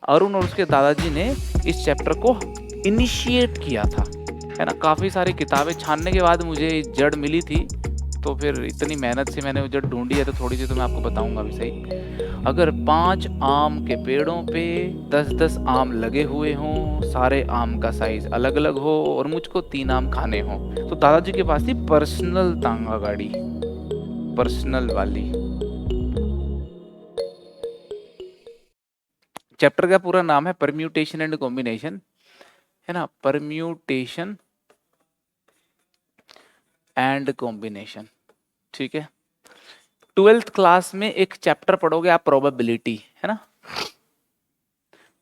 अरुण और उसके दादाजी ने इस चैप्टर को इनिशिएट किया था, है ना। काफ़ी सारी किताबें छानने के बाद मुझे जड़ मिली थी, तो फिर इतनी मेहनत से मैंने वो जड़ ढूंढी है, तो थोड़ी सी तो मैं आपको बताऊंगा भी सही। अगर 5 आम के पेड़ों पे 10-10 आम लगे हुए हों, सारे आम का साइज अलग अलग हो और मुझको 3 आम खाने हों, तो दादाजी के पास थी पर्सनल तांगा गाड़ी, पर्सनल वाली। चैप्टर का पूरा नाम है परम्यूटेशन एंड कॉम्बिनेशन, है ना, परम्यूटेशन एंड कॉम्बिनेशन, ठीक है। 12th क्लास में एक चैप्टर पढ़ोगे आप, प्रोबेबिलिटी, है ना।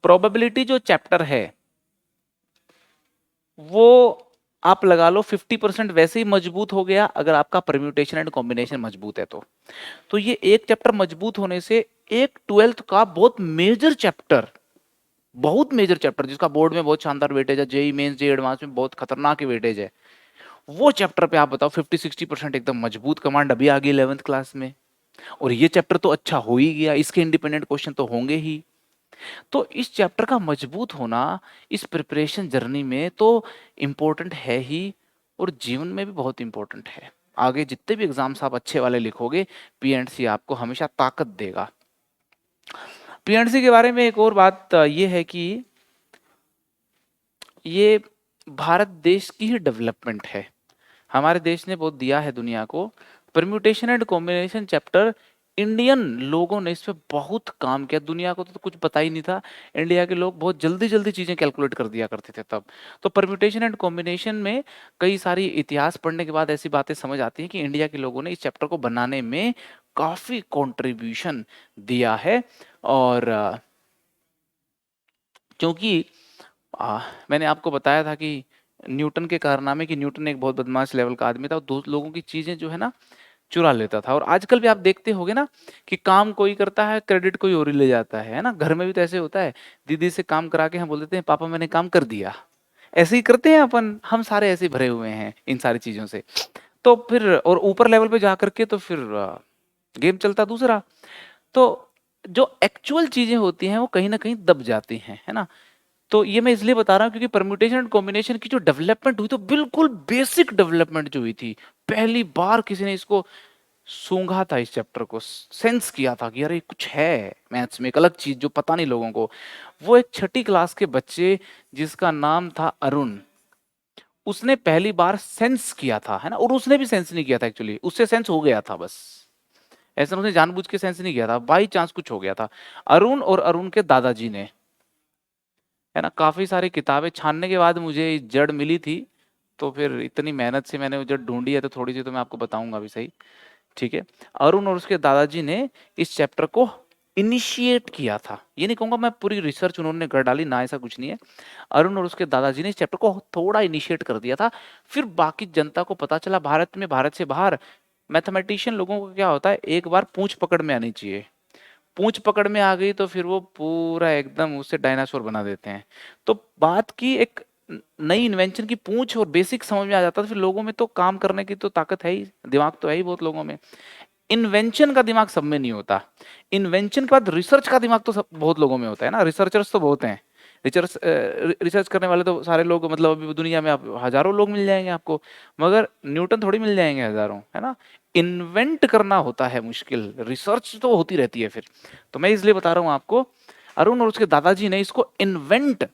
प्रोबेबिलिटी जो चैप्टर है वो आप लगा लो 50% वैसे ही मजबूत हो गया अगर आपका परम्यूटेशन एंड कॉम्बिनेशन मजबूत है तो ये एक चैप्टर मजबूत होने से एक 12th का बहुत मेजर चैप्टर, बहुत मेजर चैप्टर जिसका बोर्ड में बहुत शानदार वेटेज है, जेई मेंस जेई एडवांस में बहुत खतरनाक वेटेज है, वो चैप्टर पे आप बताओ 50-60% एकदम मजबूत कमांड अभी आ गई 11th क्लास में। और ये चैप्टर तो अच्छा हो ही गया, इसके इंडिपेंडेंट क्वेश्चन तो होंगे ही। तो इस चैप्टर का मजबूत होना इस प्रिपरेशन जर्नी में तो इम्पोर्टेंट है ही, और जीवन में भी बहुत इम्पोर्टेंट है। आगे जितने भी एग्जाम्स आप अच्छे वाले लिखोगे, पीएनसी आपको हमेशा ताकत देगा। पीएनसी के बारे में एक और बात ये है कि ये भारत देश की ही डेवलपमेंट है, हमारे देश ने बहुत दिया है दुनिया को। Permutation and combination chapter Indian लोगों ने इस पे बहुत काम किया, दुनिया को तो कुछ पता ही नहीं था। इंडिया के लोग बहुत जल्दी जल्दी चीजें कैलकुलेट कर दिया करते थे तब। तो परम्यूटेशन एंड कॉम्बिनेशन में कई सारी इतिहास पढ़ने के बाद ऐसी बातें समझ आती हैं कि इंडिया के लोगों ने इस चैप्टर को बनाने में काफी कंट्रीब्यूशन दिया है। और क्योंकि मैंने आपको बताया था कि न्यूटन के कारनामे, कि न्यूटन एक बहुत बदमाश लेवल का आदमी था, और दो लोगों की चीजें जो है ना चुरा लेता था। और आजकल भी आप देखते होगे ना कि काम कोई करता है, क्रेडिट कोई और ही ले जाता है ना। घर में भी तो ऐसे होता है, दीदी से काम करा के हम बोल देते हैं पापा मैंने काम कर दिया। ऐसे ही करते हैं अपन, हम सारे ऐसे भरे हुए हैं इन सारी चीजों से। तो फिर और ऊपर लेवल पे जा करके तो फिर गेम चलता दूसरा। तो जो एक्चुअल चीजें होती हैं वो कहीं ना कहीं दब जाती हैं, है ना। तो ये मैं इसलिए बता रहा हूँ क्योंकि परम्यूटेशन एंड कॉम्बिनेशन की जो डेवलपमेंट हुई तो बिल्कुल बेसिक डेवलपमेंट जो हुई थी, पहली बार किसी ने इसको सूंघा था, इस चैप्टर को सेंस किया था कि अरे कुछ है मैथ्स में एक अलग चीज जो पता नहीं लोगों को। वो एक 6ठी क्लास के बच्चे जिसका नाम था अरुण, उसने पहली बार सेंस किया था, है ना। और उसने भी सेंस नहीं किया था एक्चुअली, उससे सेंस हो गया था बस, ऐसा उसने जानबूझ के सेंस नहीं किया था, बाई चांस कुछ हो गया था। अरुण और अरुण के दादाजी ने, है ना, काफी सारी किताबें छानने के बाद मुझे जड़ मिली थी, तो फिर इतनी मेहनत से मैंने वो जड़ ढूंढी है, तो थोड़ी सी तो मैं आपको बताऊंगा भी सही, ठीक है। अरुण और उसके दादाजी ने इस चैप्टर को इनिशिएट किया था, ये नहीं कहूंगा मैं पूरी रिसर्च उन्होंने कर डाली ना, ऐसा कुछ नहीं है। अरुण और उसके दादाजी ने इस चैप्टर को थोड़ा इनिशिएट कर दिया था। फिर बाकी जनता को पता चला, भारत में, भारत से बाहर मैथमेटिशियन लोगों को क्या होता है, एक बार पूंछ पकड़ में आनी चाहिए। पूंछ पकड़ में आ गई तो फिर वो पूरा एकदम उसे डायनासोर बना देते हैं। तो बात की एक नई इन्वेंशन की पूंछ और बेसिक समझ में आ जाता है, तो फिर लोगों में तो काम करने की तो ताकत है ही, दिमाग तो है ही बहुत लोगों में। इन्वेंशन का दिमाग सब में नहीं होता, इन्वेंशन के बाद रिसर्च का दिमाग तो सब बहुत लोगों में होता है ना, रिसर्चर्स तो बहुत हैं। रिसर्च करने वाले तो सारे लोग, मतलब अभी दुनिया में आप हजारों लोग मिल जाएंगे आपको, मगर न्यूटन थोड़ी मिल जाएंगे हजारों, है ना। इन्वेंट करना होता है मुश्किल, रिसर्च तो होती रहती है फिर। तो मैं इसलिए बता रहा हूं आपको, अरुण और उसके दादाजी ने इसको इन्वेंट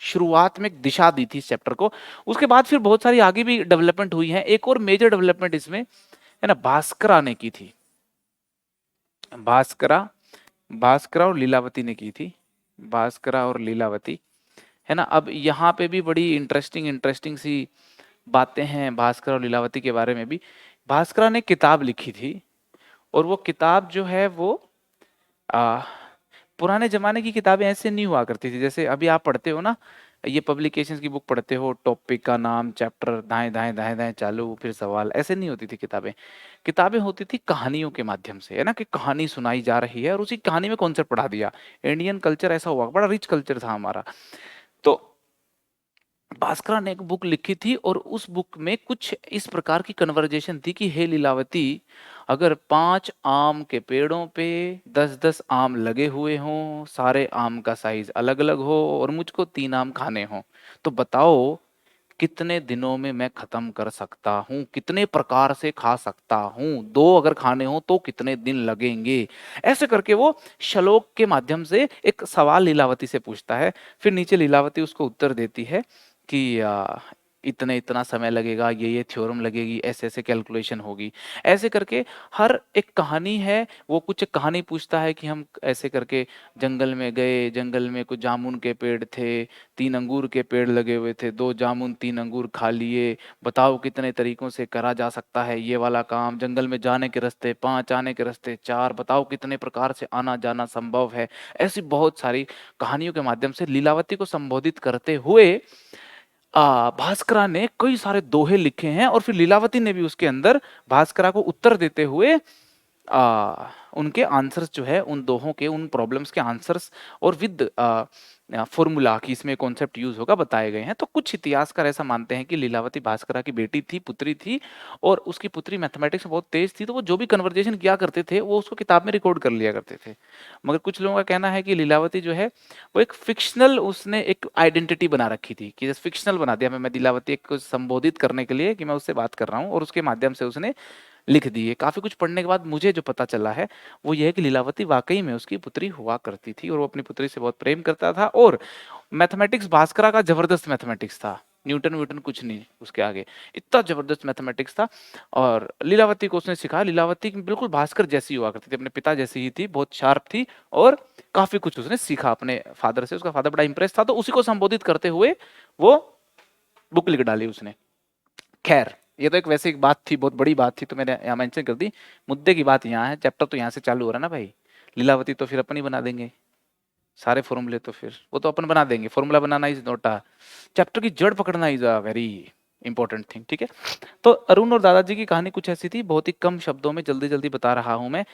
शुरुआत में एक दिशा दी थी इस चैप्टर को। उसके बाद फिर बहुत सारी आगे भी डेवलपमेंट हुई है। एक और मेजर डेवलपमेंट इसमें, है ना, भास्करा ने की थी। भास्करा, भास्करा और लीलावती ने की थी, भास्करा और लीलावती, है ना। अब यहाँ पे भी बड़ी इंटरेस्टिंग इंटरेस्टिंग सी बातें हैं भास्कर और लीलावती के बारे में भी। भास्करा ने किताब लिखी थी, और वो किताब जो है वो आ, पुराने जमाने की किताबें ऐसे नहीं हुआ करती थी जैसे अभी आप पढ़ते हो ना, ये पब्लिकेशंस की बुक पढ़ते हो, टॉपिक का नाम, चैप्टर, दाएं दाएं दाएं दाएं चालू, फिर सवाल, ऐसे नहीं होती थी किताबें। किताबें होती थी कहानियों के माध्यम से, है ना, कि कहानी सुनाई जा रही है और उसी कहानी में कॉन्सेप्ट पढ़ा दिया। इंडियन कल्चर ऐसा हुआ, बड़ा रिच कल्चर था हमारा। तो भास्करा ने एक बुक लिखी थी, और उस बुक में कुछ इस प्रकार की कन्वर्जेशन थी कि हे लीलावती, अगर 5 आम के पेड़ों पे 10-10 आम लगे हुए हों, सारे आम का साइज अलग-अलग हो और मुझको 3 आम खाने हों, तो बताओ कितने दिनों में मैं खत्म कर सकता हूँ, कितने प्रकार से खा सकता हूँ, 2 अगर खाने हो तो कितने दिन लगेंगे। ऐसे करके वो श्लोक के माध्यम से एक सवाल लीलावती से पूछता है। फिर नीचे लीलावती उसको उत्तर देती है कि इतने इतना समय लगेगा, ये थ्योरम लगेगी, ऐसे ऐसे कैलकुलेशन होगी। ऐसे करके हर एक कहानी है, वो कुछ एक कहानी पूछता है कि हम ऐसे करके जंगल में गए, जंगल में कुछ जामुन के पेड़ थे, 3 अंगूर के पेड़ लगे हुए थे, 2 जामुन 3 अंगूर खा लिए, बताओ कितने तरीकों से करा जा सकता है ये वाला काम, जंगल में जाने के रास्ते 5, आने के रास्ते 4, बताओ कितने प्रकार से आना जाना संभव है। ऐसी बहुत सारी कहानियों के माध्यम से लीलावती को संबोधित करते हुए भास्करा ने कई सारे दोहे लिखे हैं और फिर लीलावती ने भी उसके अंदर भास्करा को उत्तर देते हुए उनके आंसर्स जो है, उन दोहों के, उन प्रॉब्लम्स के आंसर्स और विद फॉर्मूला कि इसमें कॉन्सेप्ट यूज होगा बताए गए हैं। तो कुछ इतिहासकार ऐसा मानते हैं कि लीलावती भास्करा की बेटी थी, पुत्री थी, और उसकी पुत्री मैथमेटिक्स में बहुत तेज थी, तो वो जो भी कन्वर्जेशन किया करते थे वो उसको किताब में रिकॉर्ड कर लिया करते थे। मगर कुछ लोगों का कहना है कि लीलावती जो है वो एक फिक्शनल, उसने एक आइडेंटिटी बना रखी थी कि जैसे फिक्शनल बना दिया, मैं लीलावती को संबोधित करने के लिए कि मैं उससे बात कर रहा हूँ, और उसके माध्यम से उसने लिख दी है। काफ़ी कुछ पढ़ने के बाद मुझे जो पता चला है, वो ये है कि लीलावती वाक़ई में उसकी पुत्री हुआ करती थी और वो अपनी पुत्री से बहुत प्रेम करता था, और मैथमेटिक्स भास्करा का ज़बरदस्त मैथमेटिक्स था। न्यूटन-व्यूटन कुछ नहीं उसके आगे। इतना ज़बरदस्त मैथमेटिक्स था और लीलावती को उसने सिखाया। लीलावती बिल्कुल भास्कर जैसी हुआ करती थी, अपने पिता जैसी ही थी, बहुत शार्प थी और काफ़ी कुछ उसने सीखा अपने फ़ादर से। उसका फ़ादर बड़ा इम्प्रेस था, तो उसी को संबोधित करते हुए वो बुक लिख डाली उसने। खैर, ये तो एक वैसे एक बात थी, बहुत बड़ी बात थी, तो मैंने यहाँ मेंशन कर दी। मुद्दे की बात यहाँ है, चैप्टर तो यहाँ से चालू हो रहा है ना भाई। लीलावती तो फिर अपन ही बना देंगे सारे फॉर्मूले, तो फिर वो तो अपन बना देंगे। Formula banana is not a, chapter की जड़ पकड़ना is a very important thing, ठीक है। तो अरुण और दादाजी की कहानी कुछ ऐसी थी, बहुत ही कम शब्दों में जल्दी जल्दी बता रहा हूं मैं।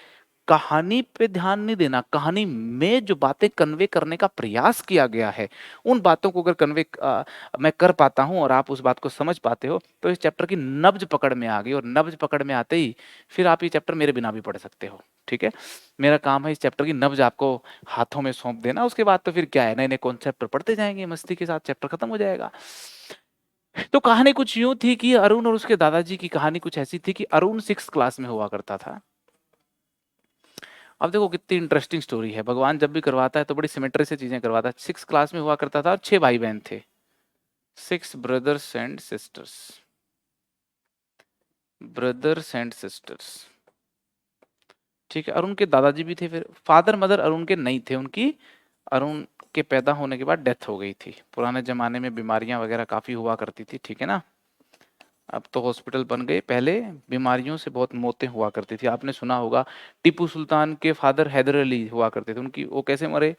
कहानी पे ध्यान नहीं देना, कहानी में जो बातें कन्वे करने का प्रयास किया गया है, उन बातों को अगर कन्वे मैं कर पाता हूं और आप उस बात को समझ पाते हो, तो इस चैप्टर की नब्ज पकड़ में आ गई, और नब्ज पकड़ में आते ही फिर आप ये चैप्टर मेरे बिना भी पढ़ सकते हो, ठीक है। मेरा काम है इस चैप्टर की नब्ज आपको हाथों में सौंप देना, उसके बाद तो फिर क्या है, नए नए कॉन्सेप्ट पढ़ते जाएंगे मस्ती के साथ, चैप्टर खत्म हो जाएगा। तो कहानी कुछ यूं थी कि अरुण और उसके दादाजी की कहानी कुछ ऐसी थी कि अरुण 6 क्लास में हुआ करता था। अब देखो कितनी इंटरेस्टिंग स्टोरी है, भगवान जब भी करवाता है तो बड़ी सिमेट्री से चीजें करवाता है। 6 क्लास में हुआ करता था और 6 भाई बहन थे, 6 brothers and sisters, brothers and sisters, ठीक है। और उनके दादाजी भी थे, फिर फादर मदर अरुण के नहीं थे, उनकी अरुण के पैदा होने के बाद डेथ हो गई थी। पुराने जमाने में बीमारियां वगैरह काफी हुआ करती थी, ठीक है ना। अब तो हॉस्पिटल बन गए, पहले बीमारियों से बहुत मौतें हुआ करती थी। आपने सुना होगा टीपू सुल्तान के फादर हैदर अली हुआ करते थे, उनकी वो कैसे मरे,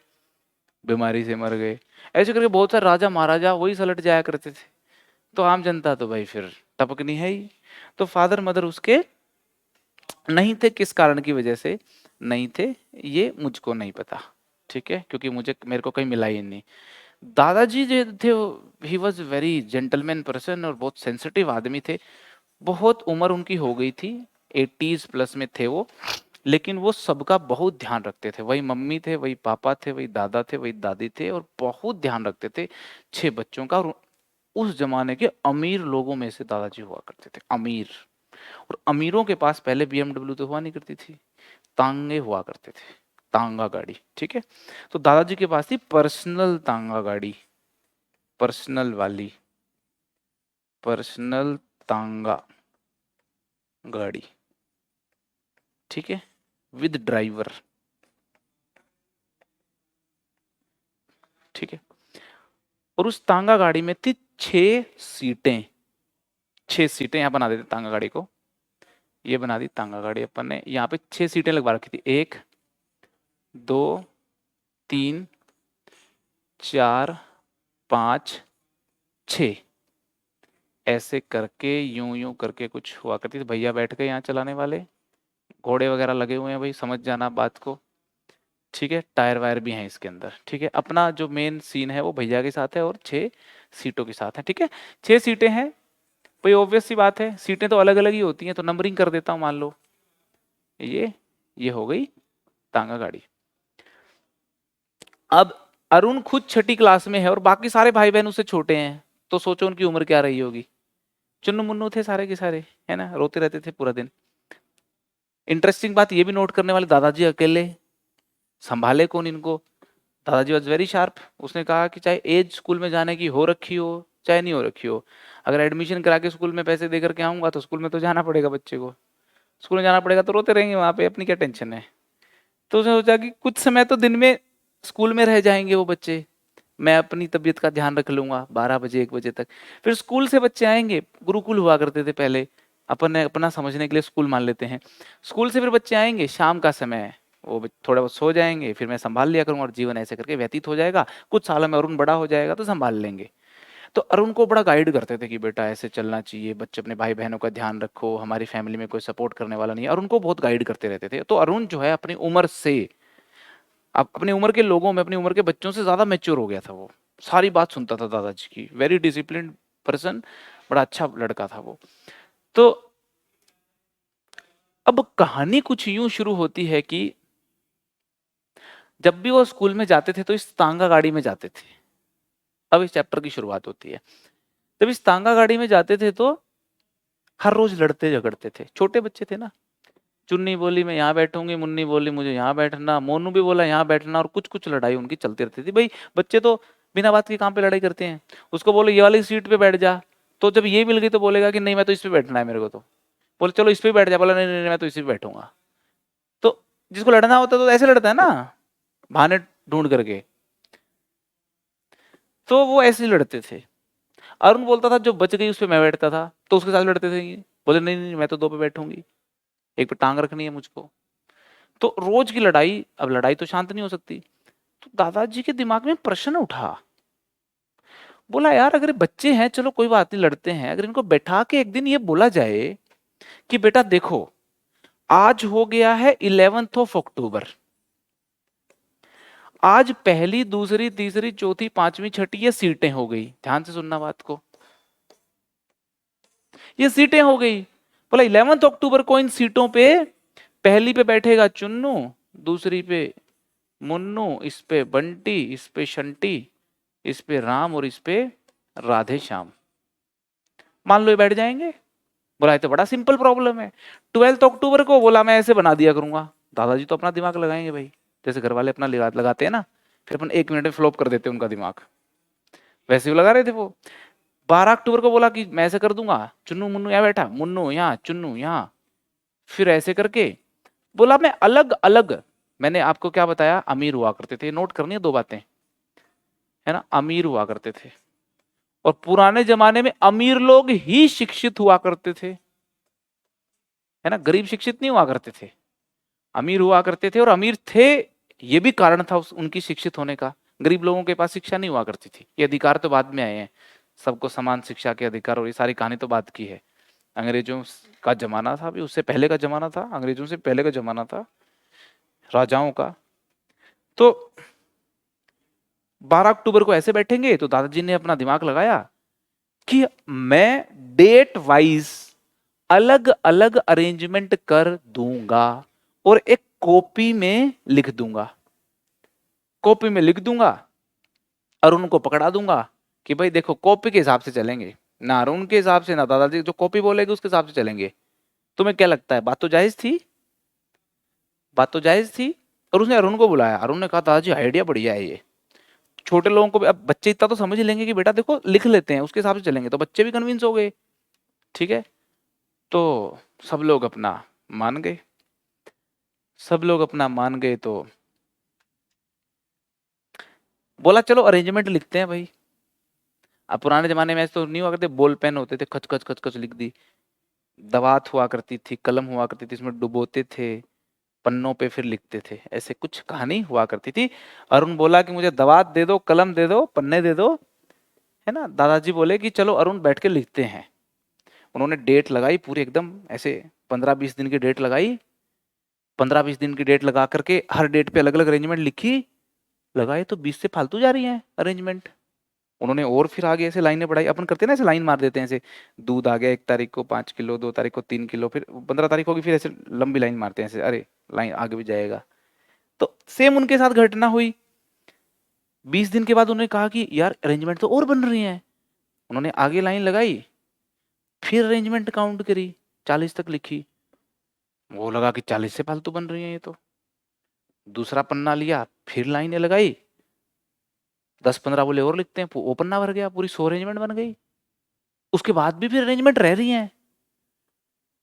बीमारी से मर गए। ऐसे करके बहुत सारे राजा महाराजा वही सलट जाया करते थे, तो आम जनता तो भाई फिर टपकनी है ही। तो फादर मदर उसके नहीं थे, किस कारण की वजह से नहीं थे ये मुझको नहीं पता, ठीक है, क्योंकि मुझे मेरे को कहीं मिला ही नहीं। दादाजी जो थे, he was very gentleman person और बहुत सेंसिटिव आदमी थे। बहुत उम्र उनकी हो गई थी, 80s प्लस में थे वो, लेकिन वो सबका बहुत ध्यान रखते थे। वही मम्मी थे, वही पापा थे, वही दादा थे, वही दादी थे, और बहुत ध्यान रखते थे 6 बच्चों का। और उस जमाने के अमीर लोगों में से दादाजी हुआ करते थे, अमीर। और अमीरों के पास पहले BMW तो हुआ नहीं करती थी, तांगे हुआ करते थे, तांगा गाड़ी, ठीक है। तो दादाजी के पास थी पर्सनल तांगा गाड़ी, पर्सनल वाली, पर्सनल तांगा गाड़ी, ठीक है, विद ड्राइवर, ठीक है। और उस तांगा गाड़ी में थी 6 सीटें, 6 सीटें यहाँ बना देते तांगा गाड़ी को, ये बना दी तांगा गाड़ी अपन ने। यहाँ पे 6 सीटें लगवा रखी थी, 1 2 3 4 5 6, ऐसे करके यूं यूं करके कुछ हुआ करती थी। भैया बैठ गए यहाँ चलाने वाले, घोड़े वगैरह लगे हुए हैं भाई, समझ जाना बात को, ठीक है। टायर वायर भी हैं इसके अंदर, ठीक है। अपना जो मेन सीन है वो भैया के साथ है और 6 सीटों के साथ है, ठीक है। 6 सीटें हैं भाई, ऑब्वियस सी बात है, सीटें तो अलग अलग ही होती हैं, तो नंबरिंग कर देता हूँ मान लो, ये हो गई तांगा गाड़ी। अब अरुण खुद छठी क्लास में है और बाकी सारे भाई बहन उससे छोटे हैं, तो सोचो उनकी उम्र क्या रही होगी। चुन्नू मुन्नू थे सारे के सारे, है ना, रोते रहते थे पूरा दिन। इंटरेस्टिंग बात ये भी नोट करने वाले, दादाजी अकेले, संभाले कौन इनको। दादाजी वॉज वेरी शार्प। उसने कहा कि चाहे एज स्कूल में जाने की हो रखी हो चाहे नहीं हो रखी हो, अगर एडमिशन करा के स्कूल में पैसे दे करके आऊंगा तो स्कूल में तो जाना पड़ेगा बच्चे को, स्कूल में जाना पड़ेगा तो रोते रहेंगे वहां पे, अपनी क्या टेंशन है। तो उसने सोचा कि कुछ समय तो दिन में स्कूल में रह जाएंगे वो बच्चे, मैं अपनी तबीयत का ध्यान रख लूंगा 12 बजे 1 बजे तक। फिर स्कूल से बच्चे आएंगे, गुरुकुल हुआ करते थे पहले, अपन ने अपना समझने के लिए स्कूल मान लेते हैं। स्कूल से फिर बच्चे आएंगे, शाम का समय है, वो थोड़ा बहुत सो जाएंगे, फिर मैं संभाल लिया करूंगा और जीवन ऐसे करके व्यतीत हो जाएगा। कुछ सालों में अरुण बड़ा हो जाएगा तो संभाल लेंगे। तो अरुण को बड़ा गाइड करते थे कि बेटा ऐसे चलना चाहिए, बच्चे अपने भाई बहनों का ध्यान रखो, हमारी फैमिली में कोई सपोर्ट करने वाला नहीं है, अरुण को बहुत गाइड करते रहते थे। तो अरुण जो है अपनी उम्र से, अपनी उम्र के लोगों में, अपनी उम्र के बच्चों से ज्यादा मैच्योर हो गया था वो, सारी बात सुनता था दादाजी की, वेरी डिसिप्लिन्ड पर्सन, बड़ा अच्छा लड़का था वो। तो अब कहानी कुछ यूं शुरू होती है कि जब भी वो स्कूल में जाते थे तो इस तांगा गाड़ी में जाते थे। अब इस चैप्टर की शुरुआत होती है। जब इस तांगा गाड़ी में जाते थे तो हर रोज लड़ते झगड़ते थे, छोटे बच्चे थे ना। चुन्नी बोली मैं यहाँ बैठूंगी, मुन्नी बोली मुझे यहाँ बैठना, मोनू भी बोला यहाँ बैठना, और कुछ कुछ लड़ाई उनकी चलती रहती थी। भाई बच्चे तो बिना बात के कहाँ पे लड़ाई करते हैं। उसको बोलो ये वाली सीट पे बैठ जा, तो जब ये मिल गई तो बोलेगा कि नहीं मैं तो इस पे बैठना है मेरे को, तो बोले चलो इस पे बैठ जा, बोला नहीं नहीं नहीं, मैं तो इसी पे बैठूंगा। तो जिसको लड़ना होता है तो ऐसे लड़ता है ना, बहाने ढूंढ करके। तो वो ऐसे ही लड़ते थे। अरुण बोलता था जो बच गई उस पे मैं बैठता था, तो उसके साथ लड़ते थे ये, बोले नहीं नहीं मैं तो 2 पे बैठूंगी, एक पे टांग रखनी है मुझको। तो रोज की लड़ाई, अब लड़ाई तो शांत नहीं हो सकती। तो दादाजी के दिमाग में प्रश्न उठा, बोला यार अगर बच्चे हैं चलो कोई बात नहीं लड़ते हैं, अगर इनको बैठा के एक दिन ये बोला जाए कि बेटा देखो आज हो गया है 11 अक्टूबर, आज पहली दूसरी तीसरी चौथी पांचवी छठी ये सीटें हो गई, ध्यान से सुनना बात को, ये सीटें हो गई। बोला 11 अक्टूबर को इन सीटों पे पहली पे बैठेगा चुन्नू, दूसरी पे मुन्नू, इस पे बंटी, इस पे शंटी, इस पे राम और इस पे राधे श्याम। मान लो ये बैठ जाएंगे। बोला ये तो बड़ा सिंपल प्रॉब्लम है। 12 अक्टूबर को बोला मैं ऐसे बना दिया करूंगा। दादाजी तो अपना दिमाग लगाएंगे भाई, जैसे घर वाले अपना लगाते हैं ना, फिर अपन 1 मिनट में फ्लॉप कर देते हैं उनका दिमाग, वैसे ही लगा रहे थे वो। 12 अक्टूबर को बोला कि मैं ऐसे कर दूंगा, चुन्नू मुन्नू यहाँ बैठा, मुन्नू यहाँ चुन्नू यहाँ, फिर ऐसे करके बोला मैं अलग अलग, मैंने आपको क्या बताया, अमीर हुआ करते थे, नोट करनी है 2 बातें, है ना, अमीर हुआ करते थे, और पुराने जमाने में अमीर लोग ही शिक्षित हुआ करते थे, है ना, गरीब शिक्षित नहीं हुआ करते थे, अमीर हुआ करते थे, और अमीर थे ये भी कारण था उनकी शिक्षित होने का। गरीब लोगों के पास शिक्षा नहीं हुआ करती थी, ये अधिकार तो बाद में आए हैं, सबको समान शिक्षा के अधिकार, और ये सारी कहानी तो बात की है। अंग्रेजों का जमाना था, अभी उससे पहले का जमाना था, अंग्रेजों से पहले का जमाना था, राजाओं का। तो 12 अक्टूबर को ऐसे बैठेंगे, तो दादाजी ने अपना दिमाग लगाया कि मैं डेट वाइज अलग अलग अरेंजमेंट कर दूंगा और एक कॉपी में लिख दूंगा, कॉपी में लिख दूंगा, अरुण को पकड़ा दूंगा कि भाई देखो कॉपी के हिसाब से चलेंगे, ना अरुण के हिसाब से ना दादाजी जो कॉपी बोलेगी उसके हिसाब से चलेंगे। तुम्हें क्या लगता है, बात तो जायज थी, बात तो जायज थी। और उसने अरुण को बुलाया, अरुण ने कहा दादाजी आइडिया बढ़िया है ये, छोटे लोगों को भी, अब बच्चे इतना तो समझ ही लेंगे कि बेटा देखो लिख लेते हैं उसके हिसाब से चलेंगे, तो बच्चे भी कन्विंस हो गए। ठीक है, तो सब लोग अपना मान गए, सब लोग अपना मान गए, तो बोला चलो अरेंजमेंट लिखते हैं भाई। अब पुराने जमाने में ऐसे तो नहीं हुआ करते, बॉल पेन होते थे, खच खच खच खच लिख दी। दवात हुआ करती थी, कलम हुआ करती थी, इसमें डुबोते थे, पन्नों पे फिर लिखते थे, ऐसे कुछ कहानी हुआ करती थी। अरुण बोला कि मुझे दवात दे दो, कलम दे दो, पन्ने दे दो, है ना। दादाजी बोले कि चलो अरुण बैठ के लिखते हैं। उन्होंने डेट लगाई पूरी एकदम ऐसे, 15-20 दिन की डेट लगाई, 15-20 दिन की डेट लगा करके हर डेट पे अलग अलग अरेंजमेंट लिखी, लगाए तो 20 से फालतू जा रही है अरेंजमेंट। उन्होंने और फिर आगे ऐसे लाइनें बढ़ाई, अपन करते हैं ना ऐसे लाइन मार देते हैं ऐसे, दूध आ गया 1 तारीख को 5 किलो, 2 तारीख को 3 किलो, फिर 15 तारीख होगी, फिर ऐसे लंबी लाइन मारते हैं ऐसे, अरे लाइन आगे भी जाएगा। तो सेम उनके साथ घटना हुई। 20 दिन के बाद उन्होंने कहा कि यार अरेंजमेंट तो और बन रही है। उन्होंने आगे लाइन लगाई, फिर अरेंजमेंट काउंट करी, 40 तक लिखी। वो लगा कि 40 से फालतू बन रही है ये तो। दूसरा पन्ना लिया, फिर लाइनें लगाई, 10-15 बोले और लिखते हैं, वो पन्ना भर गया, पूरी 100 अरेंजमेंट बन गई। उसके बाद भी फिर अरेंजमेंट रह रही है।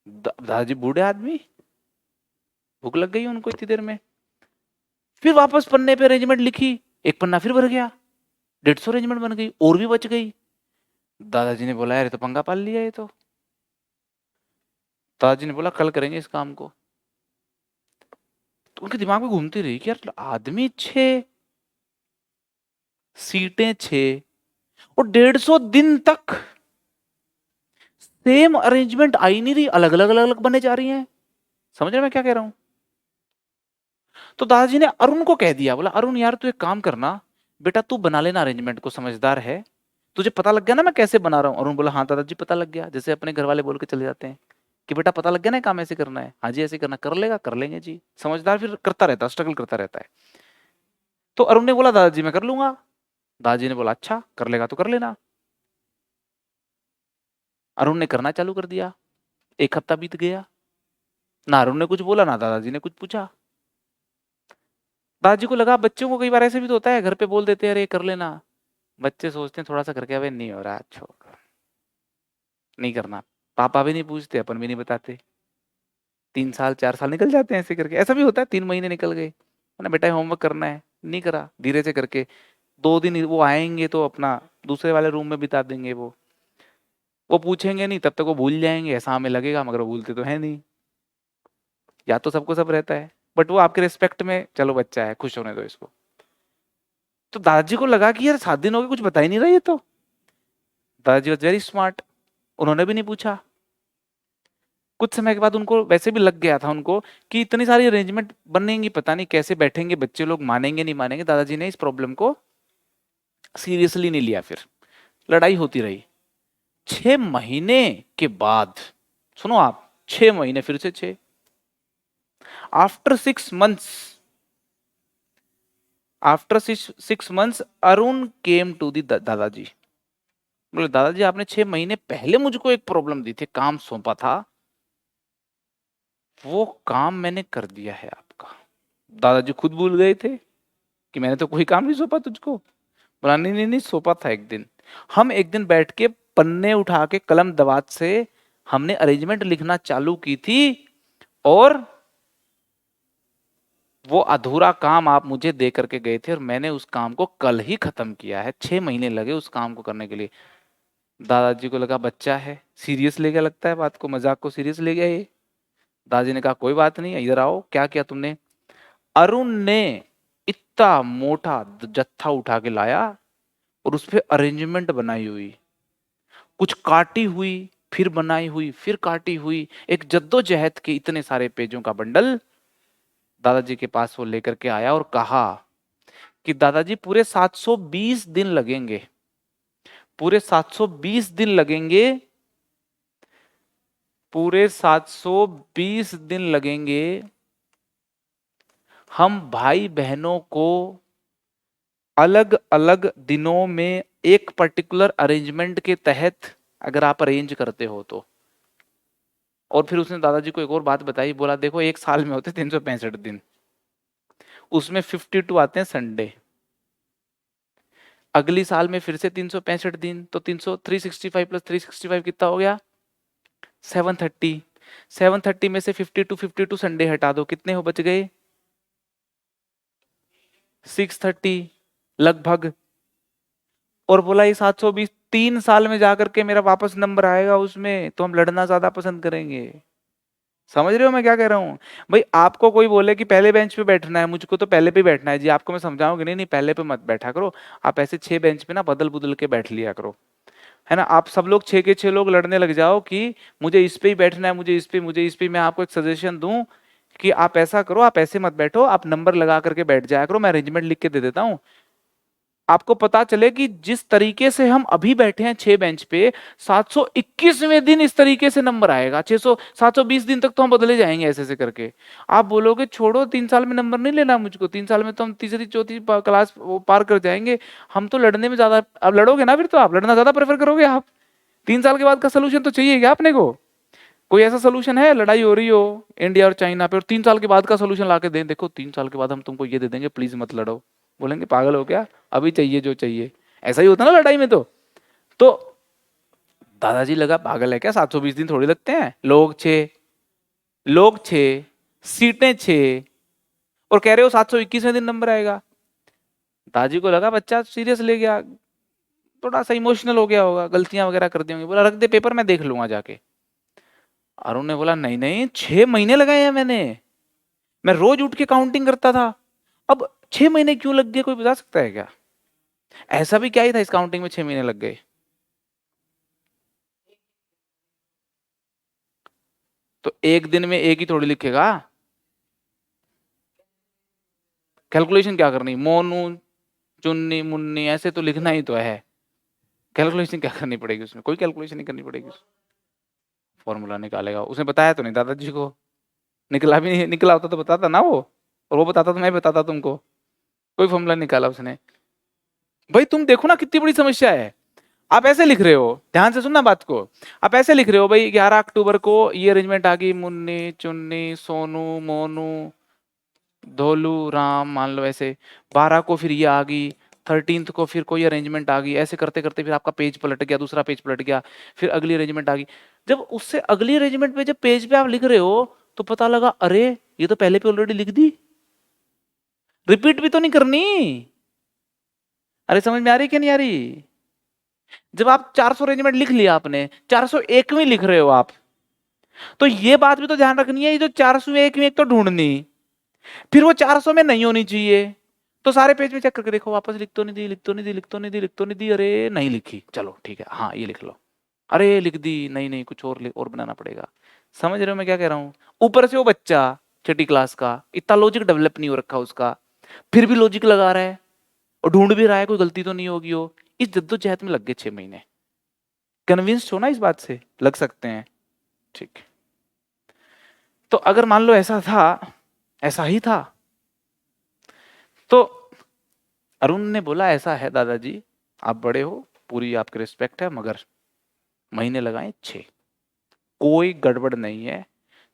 दादाजी बूढ़े आदमी, भूख लग गई उनको इतनी देर में, फिर वापस पन्ने पे अरेंजमेंट लिखी, एक पन्ना फिर भर गया, 150 अरेंजमेंट बन गई, और भी बच गई। दादाजी ने बोला यार ये तो पंगा पाल लिया ये तो। दादाजी ने बोला कल करेंगे इस काम को। तो उनके दिमाग में घूमती रही कि यार आदमी 6, सीटें 6, और 150 दिन तक सेम अरेंजमेंट आई नहीं रही, अलग अलग अलग अलग बने जा रही हैं। समझ रहे मैं क्या कह रहा हूं? तो दादाजी ने अरुण को कह दिया, बोला अरुण यार तू एक काम करना, बेटा तू बना लेना अरेंजमेंट को, समझदार है, तुझे पता लग गया ना मैं कैसे बना रहा हूँ? अरुण बोला हाँ दादाजी पता लग गया, जैसे अपने घर वाले बोल के चले जाते हैं कि बेटा पता लग गया ना काम ऐसे करना है, हाँ जी ऐसे करना, कर लेगा, कर लेंगे जी। समझदार फिर करता रहता, स्ट्रगल करता रहता है। तो अरुण ने बोला दादाजी मैं कर लूंगा। दादाजी ने बोला अच्छा कर लेगा तो कर लेना। अरुण ने करना चालू कर दिया। 1 हफ्ता बीत गया, ना अरुण ने कुछ बोला ना दादाजी ने कुछ पूछा। दादाजी को लगा, बच्चों को कई बार ऐसे भी तो होता है, घर पे बोल देते हैं अरे कर लेना, बच्चे सोचते हैं थोड़ा सा करके, अबे नहीं हो रहा, छोड़ नहीं करना, पापा भी नहीं पूछते, अपन भी नहीं बताते। 3 साल 4 साल निकल जाते हैं ऐसे करके, ऐसा भी होता है, 3 महीने निकल गए, ना बेटा होमवर्क करना है, नहीं करा, धीरे से करके 2 दिन वो आएंगे तो अपना दूसरे वाले रूम में बिता देंगे, वो पूछेंगे नहीं, तब तक वो भूल जाएंगे, ऐसा हमें लगेगा मगर वो भूलते तो है नहीं। या तो सबको सब रहता है, बट वो आपके रिस्पेक्ट में, चलो बच्चा है खुश होने दो इसको। तो दादाजी को लगा कि यार 7 दिन हो गए कुछ बता ही नहीं रहा ये तो। दादाजी वॉज वेरी स्मार्ट, उन्होंने भी नहीं पूछा। कुछ समय के बाद उनको वैसे भी लग गया था उनको कि इतनी सारी अरेंजमेंट बनेंगी, पता नहीं कैसे बैठेंगे बच्चे लोग, मानेंगे नहीं मानेंगे। दादाजी ने इस प्रॉब्लम को सीरियसली नहीं लिया, फिर लड़ाई होती रही। 6 महीने के बाद, सुनो आप, 6 महीने फिर से 6, after 6 months, after 6 months Arun came to the दादाजी। बोले दादाजी आपने 6 महीने पहले मुझको एक प्रॉब्लम दी थी, काम सौंपा था, वो काम मैंने कर दिया है आपका। दादाजी खुद भूल गए थे कि मैंने तो कोई काम नहीं सौंपा तुझको। बोला नहीं नहीं नहीं, सौंपा था एक दिन, हम एक दिन बैठ के पन्ने उठा के कलम दवात से हमने अरेंजमेंट लिखना चालू की थी, और वो अधूरा काम आप मुझे दे करके गए थे, और मैंने उस काम को कल ही खत्म किया है। 6 महीने लगे उस काम को करने के लिए। दादाजी को लगा बच्चा है, सीरियस ले गया, लगता है बात को, मजाक को सीरियस ले गया ये। दादाजी ने कहा कोई बात नहीं, इधर आओ, क्या किया तुमने? अरुण ने इतना मोटा जत्था उठा के लाया और उस पर अरेंजमेंट बनाई हुई, कुछ काटी हुई, फिर बनाई हुई, फिर काटी हुई, एक जद्दोजहद के इतने सारे पेजों का बंडल दादाजी के पास वो लेकर के आया और कहा कि दादाजी पूरे 720 दिन लगेंगे, पूरे 720 दिन लगेंगे, पूरे 720 दिन लगेंगे, हम भाई बहनों को अलग अलग दिनों में एक पर्टिकुलर अरेंजमेंट के तहत अगर आप अरेंज करते हो तो। और फिर उसने दादाजी को एक और बात बताई, बोला देखो एक साल में होते 365 दिन, उसमें 52 आते हैं संडे, अगली साल में फिर से 365 दिन, तो 365 प्लस 365 कितना हो गया? 730। 730 में से 52 संडे हटा दो, कितने हो बच गए? 630 लगभग। और बोला ये 720 3 साल में जाकर के मेरा वापस नंबर आएगा उसमें, तो हम लड़ना ज्यादा पसंद करेंगे। समझ रहे हो मैं क्या कह रहा हूँ? भाई आपको कोई बोले कि पहले बेंच पे बैठना है, मुझको तो पहले पे बैठना है जी, आपको मैं समझाऊंगी नहीं नहीं पहले पे मत बैठा करो, आप ऐसे 6 बेंच पे ना बदल बदल के बैठ लिया करो, है ना। आप सब लोग 6 के 6 लोग लड़ने लग जाओ कि मुझे इस पे ही बैठना है, मुझे इस पे, मुझे इस पे। मैं आपको एक सजेशन दूं कि आप ऐसा करो, आप ऐसे मत बैठो, आप नंबर लगा करके बैठ जाया करो, मैं अरेंजमेंट लिख के दे देता हूँ। आपको पता चले कि जिस तरीके से हम अभी बैठे हैं 6 बेंच पे, 721वें दिन इस तरीके से नंबर आएगा। 600 720 दिन तक तो हम बदले जाएंगे ऐसे ऐसे करके। आप बोलोगे छोड़ो 3 साल में नंबर नहीं लेना मुझको, 3 साल में तो हम तीसरी चौथी क्लास पार कर जाएंगे। हम तो लड़ने में ज्यादा, अब लड़ोगे ना फिर तो आप लड़ना ज्यादा प्रेफर करोगे आप। 3 साल के बाद का सोल्यूशन तो चाहिए क्या अपने को? कोई ऐसा सोल्यूशन है, लड़ाई हो रही हो इंडिया और चाइना पे और 3 साल के बाद का सोल्यूशन लाके दें, देखो 3 साल के बाद हम तुमको ये दे देंगे, प्लीज मत लड़ो। बोलेंगे पागल हो क्या, अभी चाहिए जो चाहिए। ऐसा ही होता ना लड़ाई में। तो दादाजी लगा पागल है क्या, 720 दिन थोड़ी लगते हैं, लोग 6 सीटें 6 और कह रहे हो 721वें दिन नंबर आएगा। दादाजी को लगा बच्चा सीरियस ले गया, थोड़ा सा इमोशनल हो गया होगा, गलतियां वगैरह कर दी होंगी। बोला रख दे पेपर, मैं देख लूंगा जाके। अरुण ने बोला नहीं नहीं, 6 महीने लगाए हैं मैंने, मैं रोज उठ के काउंटिंग करता था, अब 6 महीने क्यों लग गए, कोई बता सकता है क्या? ऐसा भी क्या ही था इस काउंटिंग में 6 महीने लग गए? तो एक दिन में एक ही थोड़ी लिखेगा, कैलकुलेशन क्या करनी, मोनू चुन्नी मुन्नी ऐसे तो लिखना ही तो है। कैलकुलेशन क्या करनी पड़ेगी उसमें, कोई कैलकुलेशन नहीं करनी पड़ेगी। फॉर्मूला निकालेगा, उसने बताया तो नहीं दादाजी को, निकला भी नहीं, निकला होता तो बताता ना वो, और वो बताता तो मैं बताता तुमको। कोई फॉर्मूला निकाला उसने। भाई तुम देखो ना कितनी बड़ी समस्या है। आप ऐसे लिख रहे हो, ध्यान से सुनना बात को। आप ऐसे लिख रहे हो भाई 11 अक्टूबर को ये अरेंजमेंट आ गई, मुन्नी चुन्नी सोनू मोनू धोलू राम, मान लो ऐसे। 12 को फिर ये आ गई, 13th को फिर कोई अरेंजमेंट आ गई, ऐसे करते करते फिर आपका पेज पलट गया, दूसरा पेज पलट गया, फिर अगली अरेंजमेंट आ गई। जब उससे अगली अरेंजमेंट पे जब पेज पे आप लिख रहे हो तो पता लगा अरे ये तो पहले पे ऑलरेडी लिख दी, रिपीट भी तो नहीं करनी। अरे समझ में आ रही कि नहीं आ रही? जब आप 400 अरेंजमेंट लिख लिया आपने, 401वीं लिख रहे हो आप, तो ये बात भी तो ध्यान रखनी है, ये जो 401वीं एक तो ढूंढनी, फिर वो 400 में नहीं होनी चाहिए। तो सारे पेज में चेक करके देखो, वापस लिख तो नहीं दी, लिख तो नहीं दी, लिख तो नहीं दी, लिख तो नहीं दी, अरे नहीं लिखी, चलो ठीक है हाँ ये लिख लो। अरे लिख दी, नहीं नहीं कुछ और बनाना पड़ेगा। समझ रहे हो मैं क्या कह रहा हूँ? ऊपर से वो बच्चा 6ठी क्लास का, इतना लॉजिक डेवलप नहीं हो रखा उसका, फिर भी लॉजिक लगा रहा है और ढूंढ भी रहा है कोई गलती तो नहीं होगी हो। इस जद्दोजहद में लग गए 6 महीने। कन्विंस्ड हो ना इस बात से, लग सकते हैं, ठीक। तो अगर मान लो ऐसा था, ऐसा ही था, तो अरुण ने बोला ऐसा है दादाजी, आप बड़े हो, पूरी आपकी रिस्पेक्ट है, मगर महीने लगाए 6, कोई गड़बड़ नहीं है।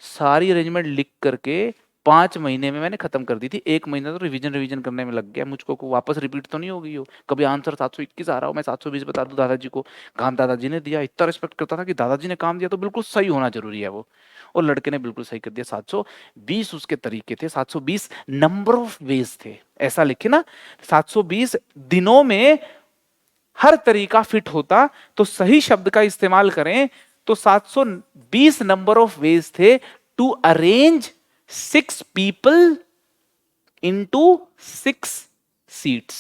सारी अरेंजमेंट लिख करके 5 महीने में मैंने खत्म कर दी थी, 1 महीना तो रिवीजन रिवीजन करने में लग गया मुझको, को वापस रिपीट तो नहीं हो गई हो, कभी आंसर 721 आ रहा हो मैं 720 बता दूं दादाजी को। काम दादाजी ने दिया, इतना रिस्पेक्ट करता था कि दादाजी ने काम दिया तो बिल्कुल सही होना जरूरी है वो, और लड़के ने बिल्कुल सही कर दिया। 720 उसके तरीके थे, 720 नंबर ऑफ वेज थे, ऐसा लिखे ना, 720 दिनों में हर तरीका फिट होता तो सही शब्द का इस्तेमाल करें तो 720 नंबर ऑफ वेज थे to arrange 6 people into 6 seats.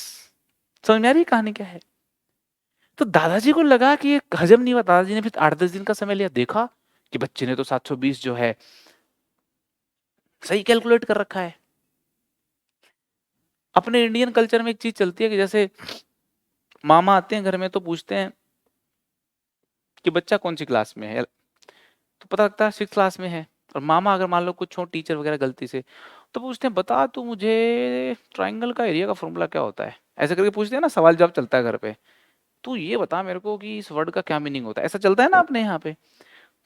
समझ में आ रही कहानी क्या है? तो दादाजी को लगा कि ये हजम नहीं हुआ, दादाजी ने फिर 8-10 दिन का समय लिया, देखा कि बच्चे ने तो 720 जो है सही कैलकुलेट कर रखा है। अपने इंडियन कल्चर में एक चीज चलती है कि जैसे मामा आते हैं घर में तो पूछते हैं कि बच्चा कौन सी क्लास में है, तो पता लगता है 6 क्लास में है। और मामा अगर मान लो कुछ हो टीचर वगैरह गलती से, तो पूछते हैं बता तू मुझे ट्राइंगल का एरिया का फॉर्मूला क्या होता है, ऐसे करके पूछते हैं ना, सवाल जवाब चलता है घर पे। तू ये बता मेरे को कि इस वर्ड का क्या मीनिंग होता है, ऐसा चलता है ना अपने यहाँ पे।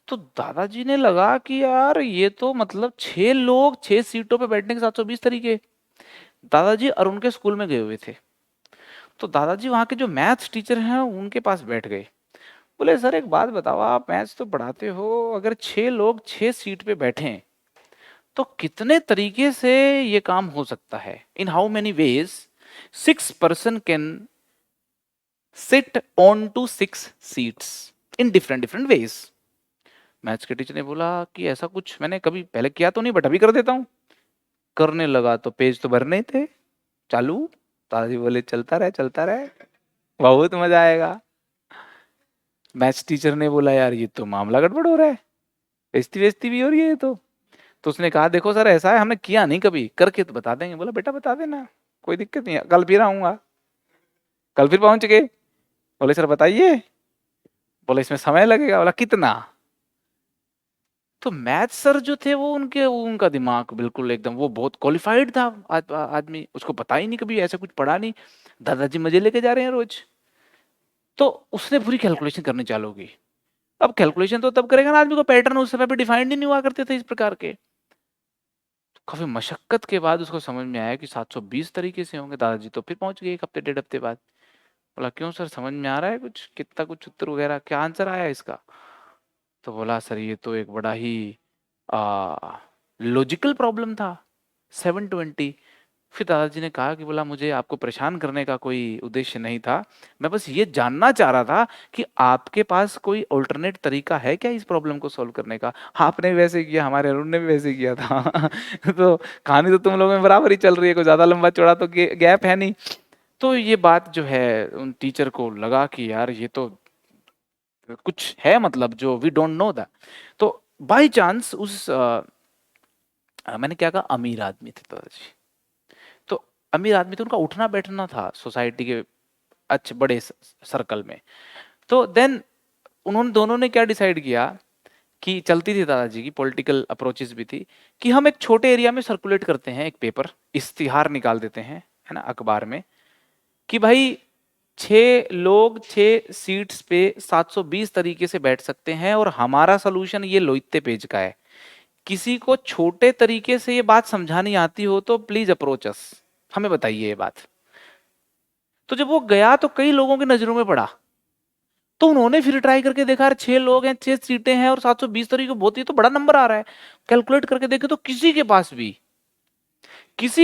तो दादाजी ने लगा कि यार ये तो मतलब 6 लोग 6 सीटों पे बैठने के 720 तरीके। दादाजी अरुण के स्कूल में गए हुए थे, तो दादाजी वहाँ के जो मैथ्स टीचर हैं उनके पास बैठ गए। बोले सर एक बात बताओ, आप मैथ्स तो पढ़ाते हो, अगर 6 लोग 6 सीट पे बैठे तो कितने तरीके से ये काम हो सकता है, in how many ways 6 person can sit on to 6 seats in different different ways. Maths के टीचर ने बोला कि ऐसा कुछ मैंने कभी पहले किया तो नहीं, बट अभी कर देता हूँ। करने लगा तो पेज तो भरने ही थे, चालू। दादाजी बोले चलता रहे चलता रहे, बहुत मजा आएगा। मैथ्स टीचर ने बोला यार ये तो मामला गड़बड़ हो रहा है, बेइज्जती बेइज्जती भी हो रही है ये तो उसने कहा देखो सर ऐसा है, हमने किया नहीं कभी, करके तो बता देंगे। बोला बेटा बता देना, कोई दिक्कत नहीं है, कल फिर आऊंगा। कल फिर पहुंच गए, बोले सर बताइए, बोले इसमें समय लगेगा, बोला कितना। तो मैथ सर जो थे वो उनका दिमाग बिल्कुल एकदम, वो बहुत क्वालिफाइड था आदमी, उसको पता ही नहीं, कभी ऐसा कुछ पढ़ा नहीं, दादाजी मजे लेके जा रहे हैं रोज। तो उसने पूरी कैलकुलेशन करनी चालू की। अब कैलकुलेशन तो तब करेगा ना आदमी को, पैटर्न उस समय पे डिफाइंड ही नहीं हुआ करते थे इस प्रकार के। तो काफी मशक्कत के बाद उसको समझ में आया कि 720 तरीके से होंगे। दादाजी तो फिर पहुंच गए एक हफ्ते डेढ़ हफ्ते बाद। बोला क्यों सर, समझ में आ रहा है कुछ, कितना कुछ उत्तर वगैरह, क्या आंसर आया इसका? तो बोला सर ये तो एक बड़ा ही लॉजिकल प्रॉब्लम था, 720। फिर दादाजी ने कहा कि बोला मुझे आपको परेशान करने का कोई उद्देश्य नहीं था, मैं बस ये जानना चाह रहा था कि आपके पास कोई अल्टरनेट तरीका है क्या इस प्रॉब्लम को सॉल्व करने का। आपने भी वैसे किया, हमारे अरुण ने भी वैसे किया था। तो कहानी तो तुम लोगों में बराबर ही चल रही है, कोई ज्यादा लंबा चौड़ा तो गैप है नहीं। तो ये बात जो है उन टीचर को लगा कि यार ये तो कुछ है, मतलब जो वी डोंट नो दैट। तो बाय चांस उस मैंने क्या कहा, अमीर आदमी थे दादाजी। तो अमीर आदमी, तो उनका उठना बैठना था सोसाइटी के अच्छे बड़े सर्कल में। तो देन उन्होंने दोनों ने क्या डिसाइड किया कि चलती थी दादाजी की पॉलिटिकल अप्रोचेस भी थी, कि हम एक छोटे एरिया में सर्कुलेट करते हैं एक पेपर, इश्तिहार निकाल देते हैं, है ना, अखबार में, कि भाई 6 लोग 6 सीट्स पे 720 तरीके से बैठ सकते हैं और हमारा सोल्यूशन ये लो इतने पेज का है। किसी को छोटे तरीके से ये बात समझानी आती हो तो प्लीज अप्रोच अस, हमें बताइए ये बात। तो जब वो गया तो कई लोगों की नजरों में पड़ा, तो उन्होंने फिर ट्राई करके देखा, यार 6 लोग हैं, 6 सीटें हैं और 720 तरीके, बहुत ही तो बड़ा नंबर आ रहा है। कैलकुलेट करके देखे तो किसी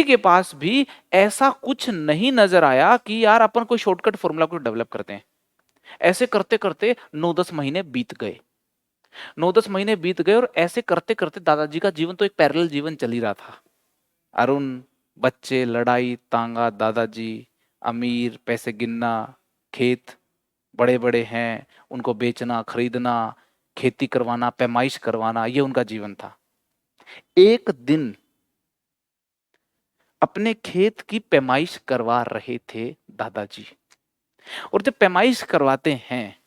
के पास भी ऐसा कुछ नहीं नजर आया कि यार अपन कोई शॉर्टकट फॉर्मूला को डेवलप करते हैं। ऐसे करते करते 9-10 महीने बीत गए, 9-10 महीने बीत गए, और ऐसे करते करते दादाजी का जीवन तो एक पैरेलल जीवन चल ही रहा था। अरुण, बच्चे, लड़ाई, तांगा, दादाजी, अमीर, पैसे गिनना, खेत बड़े बड़े हैं उनको बेचना खरीदना, खेती करवाना, पैमाइश करवाना, ये उनका जीवन था। एक दिन अपने खेत की पैमाइश करवा रहे थे दादाजी, और जब पैमाइश करवाते हैं,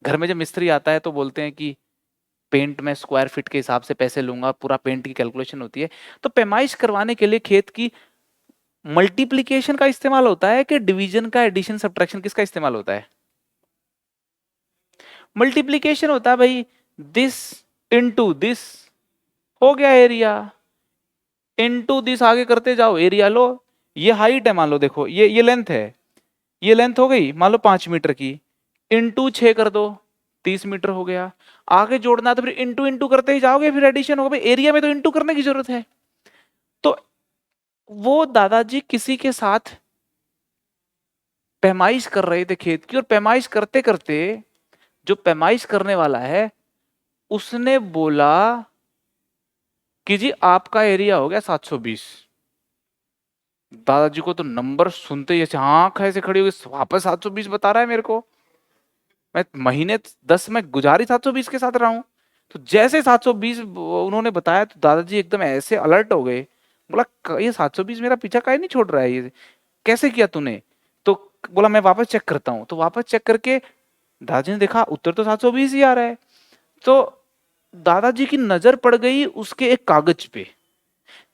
घर में जब मिस्त्री आता है तो बोलते हैं कि पेंट में स्क्वायर फीट के हिसाब से पैसे लूंगा, पूरा पेंट की कैलकुलेशन होती है। तो पैमाइश करवाने के लिए खेत की मल्टीप्लीकेशन का इस्तेमाल होता है कि डिवीजन का, एडिशन सब्ट्रैक्शन किसका इस्तेमाल होता है? मल्टीप्लीकेशन होता है भाई, दिस इनटू दिस, हो गया एरिया, इनटू दिस, आगे करते जाओ एरिया लो। ये हाइट है मान लो, देखो ये लेंथ है, ये लेंथ हो गई मान लो 5 मीटर की, इनटू 6 कर दो, 30 मीटर हो गया। आगे जोड़ना है तो फिर इंटू इंटू करते ही जाओगे, फिर एडिशन होगा, भाई एरिया में तो इंटू करने की जरूरत है। तो वो दादाजी किसी के साथ पैमाइश कर रहे थे खेत की, और पैमाइश करते करते जो पैमाइश करने वाला है उसने बोला कि जी आपका एरिया हो गया 720। दादाजी को तो नंबर सुनते ही ऐसे आंख ऐसे खड़ी हो गई, वापस 720 बता रहा है मेरे को, मैं महीने 10 में गुजारी 720 के साथ रहा हूं। तो जैसे 720 उन्होंने बताया तो दादाजी एकदम ऐसे अलर्ट हो गए, बोला ये 720 मेरा पीछा काहे नहीं छोड़ रहा है, ये कैसे किया तूने? तो बोला मैं वापस चेक करता हूँ। तो वापस चेक करके दादाजी ने देखा उत्तर तो 720 ही आ रहा है। तो दादाजी की नजर पड़ गई उसके एक कागज पे,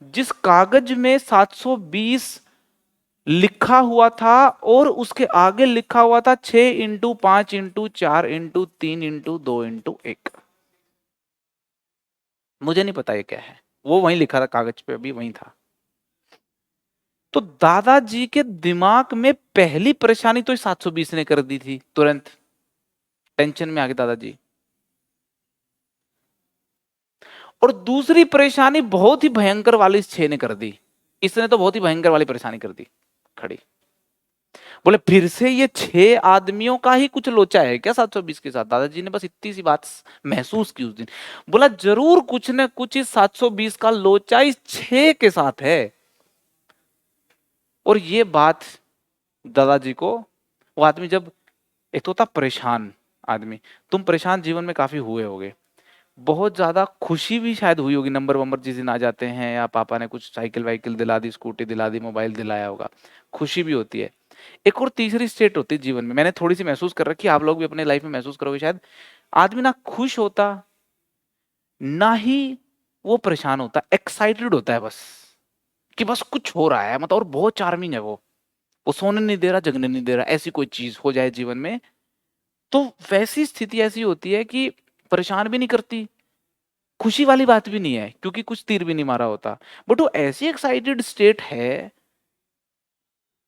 जिस कागज में 720 लिखा हुआ था, और उसके आगे लिखा हुआ था 6x5x4x3x2x1। मुझे नहीं पता ये क्या है, वो वहीं लिखा था कागज पे, अभी वहीं था। तो दादाजी के दिमाग में पहली परेशानी तो 720 ने कर दी थी, तुरंत टेंशन में आ गए दादाजी। और दूसरी परेशानी बहुत ही भयंकर वाली 6 ने कर दी, इसने तो बहुत ही भयंकर वाली परेशानी कर दी खड़ी। बोले फिर से ये 6 आदमियों का ही कुछ लोचा है क्या 720 के साथ? दादाजी ने बस इतनी सी बात महसूस की उस दिन। बोला जरूर कुछ न कुछ इस 720 का लोचा इस 6 के साथ है। और ये बात दादाजी को, वो आदमी जब, एक तो होता परेशान आदमी, तुम परेशान जीवन में काफी हुए होगे, बहुत ज्यादा खुशी भी शायद हुई होगी, नंबर वंबर जिस दिन आ जाते हैं, या पापा ने कुछ साइकिल वाइकिल दिला दी, स्कूटी दिला दी, मोबाइल दिलाया होगा, खुशी भी होती है। एक और तीसरी स्टेट होती है जीवन में, मैंने थोड़ी सी महसूस कर रखी है, आप लोग भी अपने लाइफ में महसूस करोगे शायद। आदमी ना खुश होता ना ही वो परेशान होता, एक्साइटेड होता है बस, कि बस कुछ हो रहा है मतलब, और बहुत चार्मिंग है वो सोने नहीं दे रहा, जगने नहीं दे रहा, ऐसी कोई चीज हो जाए जीवन में तो वैसी स्थिति ऐसी होती है कि परेशान भी नहीं करती, खुशी वाली बात भी नहीं है क्योंकि कुछ तीर भी नहीं मारा होता, बट वो ऐसी एक्साइटेड स्टेट है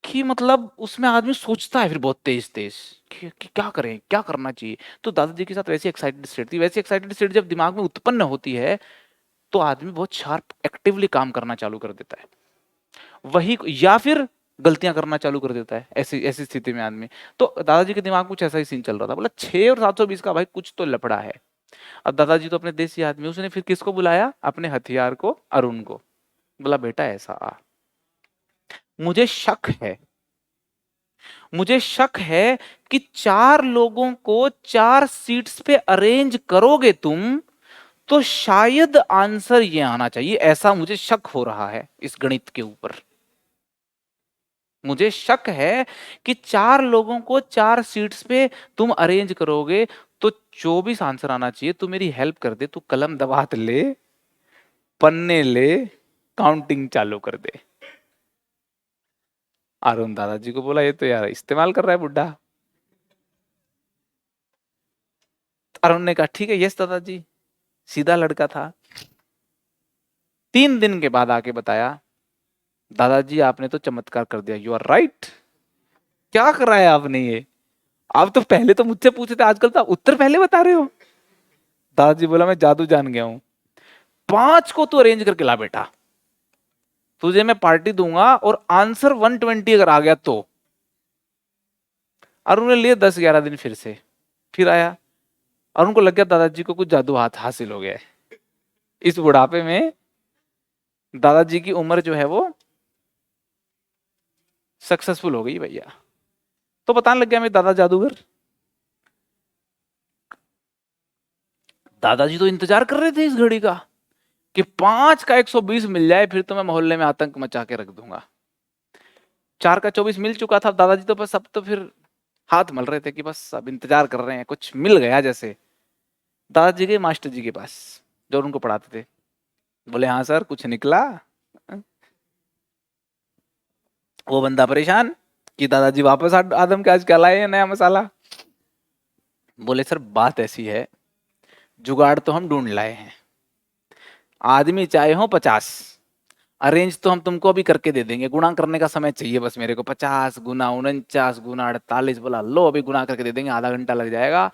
कि मतलब उसमें आदमी सोचता है फिर बहुत तेज तेज कि क्या करें, क्या करना चाहिए। तो दादाजी के साथ वैसी एक्साइटेड स्टेट थी, वैसी एक्साइटेड स्टेट जब दिमाग में उत्पन्न होती है तो आदमी बहुत शार्प एक्टिवली काम करना चालू कर देता है, वही या फिर गलतियां करना चालू कर देता है ऐसी ऐसी स्थिति में आदमी। तो दादाजी के दिमाग में कुछ ऐसा ही सीन चल रहा था, बोला 6 और 720 का भाई कुछ तो लफड़ा है। अब दादाजी तो अपने देसी आदमी, उसने फिर किसको बुलाया, अपने हथियार को, अरुण को। बोला बेटा ऐसा मुझे शक है, मुझे शक है कि 4 लोगों को 4 सीट्स पे अरेंज करोगे तुम तो शायद आंसर ये आना चाहिए, ऐसा मुझे शक हो रहा है इस गणित के ऊपर। मुझे शक है कि 4 लोगों को 4 सीट्स पे तुम अरेंज करोगे तो 24 आंसर आना चाहिए। तू मेरी हेल्प कर दे, तू कलम दबात ले, पन्ने ले, काउंटिंग चालू कर दे। अरुण दादाजी को बोला ये तो यार इस्तेमाल कर रहा है बुड्ढा। अरुण ने कहा ठीक है, यस दादाजी, सीधा लड़का था। 3 दिन के बाद आके बताया दादाजी आपने तो चमत्कार कर दिया, यू आर राइट। क्या कर रहा है आपने ये, आप तो पहले तो मुझसे पूछे थे, आजकल तो उत्तर पहले बता रहे हो। दादाजी बोला मैं जादू जान गया हूं, 5 को तू अरेंज करके ला बेटा, तुझे मैं पार्टी दूंगा और आंसर 120 अगर आ गया तो। अरुण ने लिए 10-11 दिन फिर से, फिर आया। अरुण को लग गया दादाजी को कुछ जादू हाथ हासिल हो गया है। इस बुढ़ापे में दादाजी की उम्र जो है वो सक्सेसफुल हो गई भैया। तो बताने लग गया मैं दादा जादूगर। दादाजी तो इंतजार कर रहे थे इस घड़ी का कि 5 का 120 मिल जाए, फिर तो मैं मोहल्ले में आतंक मचा के रख दूंगा। 4 का 24 मिल चुका था, दादाजी तो बस अब तो फिर हाथ मल रहे थे कि बस अब इंतजार कर रहे हैं, कुछ मिल गया जैसे। दादाजी गए मास्टर जी के पास जो उनको पढ़ाते थे, बोले हाँ सर कुछ निकला। वो बंदा परेशान कि दादाजी वापस आदम के आज क्या लाए हैं नया मसाला। बोले सर बात ऐसी है, जुगाड़ तो हम ढूंढ लाए हैं, आदमी चाहे हो 50, अरेंज तो हम तुमको अभी करके दे देंगे, गुणा करने का समय चाहिए बस मेरे को, 50 गुना 49 गुना 48, बोला लो अभी गुणा करके दे देंगे, आधा घंटा लग जाएगा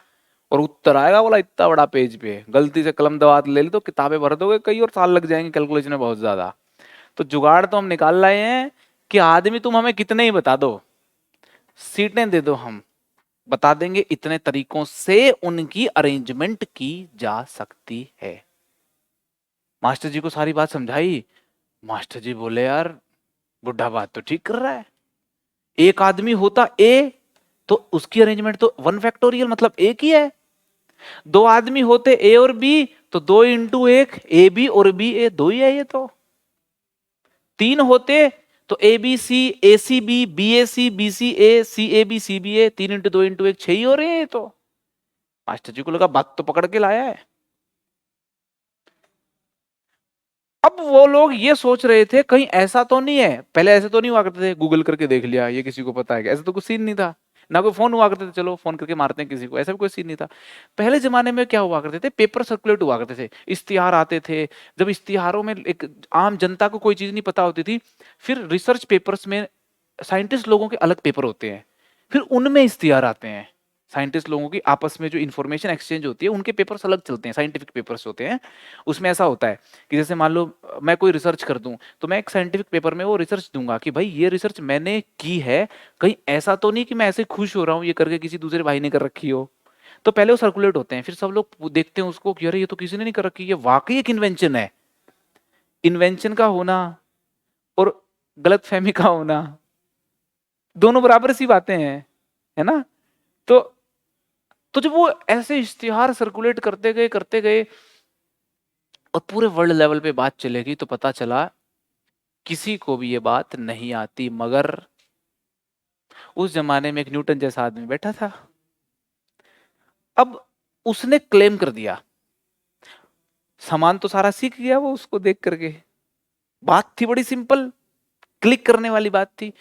और उत्तर आएगा। बोला इतना बड़ा पेज पे गलती से कलम दवा ले ली तो किताबें भर दोगे, कई और साल लग जाएंगे कैलकुलेशन में बहुत ज्यादा। तो जुगाड़ तो हम निकाल लाए हैं कि आदमी तुम हमें कितने ही बता दो, सीटें दे दो, हम बता देंगे इतने तरीकों से उनकी अरेंजमेंट की जा सकती है। मास्टर जी को सारी बात समझाई। मास्टर जी बोले यार बुढ़ा बात तो ठीक कर रहा है, एक आदमी होता ए तो उसकी अरेंजमेंट तो 1 फैक्टोरियल मतलब एक ही है। 2 आदमी होते ए और बी तो 2 × 1, ए बी और बी ए 2 ही है ये तो। 3 होते तो A B C, A C B, B A C, B C A, C A B, C B A, 3 × 2 × 1 6 ही हो रहे हैं ये तो। मास्टर जी को लगा बात तो पकड़ के लाया है। अब वो लोग ये सोच रहे थे कहीं ऐसा तो नहीं है, पहले ऐसे तो नहीं हुआ करते थे गूगल करके देख लिया ये किसी को पता है क्या, ऐसा तो कुछ सीन नहीं था। ना कोई फोन हुआ करते थे चलो फोन करके मारते हैं किसी को, ऐसा भी कोई सीन नहीं था। पहले जमाने में क्या हुआ करते थे, पेपर सर्कुलेट हुआ करते थे, इश्तिहार आते थे। जब इश्तिहारों में एक आम जनता को कोई चीज नहीं पता होती थी, फिर रिसर्च पेपर्स में साइंटिस्ट लोगों के अलग पेपर होते हैं, फिर उनमें इश्तिहार आते हैं। साइंटिस्ट लोगों की आपस में जो इन्फॉर्मेशन एक्सचेंज होती है उनके पेपर्स अलग चलते हैं, साइंटिफिक पेपर्स होते हैं। उसमें ऐसा होता है कि जैसे मान लो मैं कोई रिसर्च कर दूं तो मैं एक साइंटिफिक पेपर में वो रिसर्च दूंगा कि भाई ये रिसर्च मैंने की है, कहीं ऐसा तो नहीं कि मैं ऐसे खुश हो रहा हूँ ये करके किसी दूसरे भाई ने कर रखी हो। तो पहले वो सर्कुलेट होते हैं, फिर सब लोग देखते हैं उसको कि अरे ये तो किसी ने नहीं कर रखी, ये वाकई एक इन्वेंशन है। इन्वेंशन का होना और गलत फहमी का होना दोनों बराबर सी बातें हैं, है ना। तो जब वो ऐसे इश्तिहार सर्कुलेट करते गए और पूरे वर्ल्ड लेवल पे बात चलेगी तो पता चला किसी को भी ये बात नहीं आती, मगर उस जमाने में एक न्यूटन जैसा आदमी बैठा था। अब उसने क्लेम कर दिया, सामान तो सारा सीख गया वो उसको देख करके। बात थी बड़ी सिंपल, क्लिक करने वाली बात थी।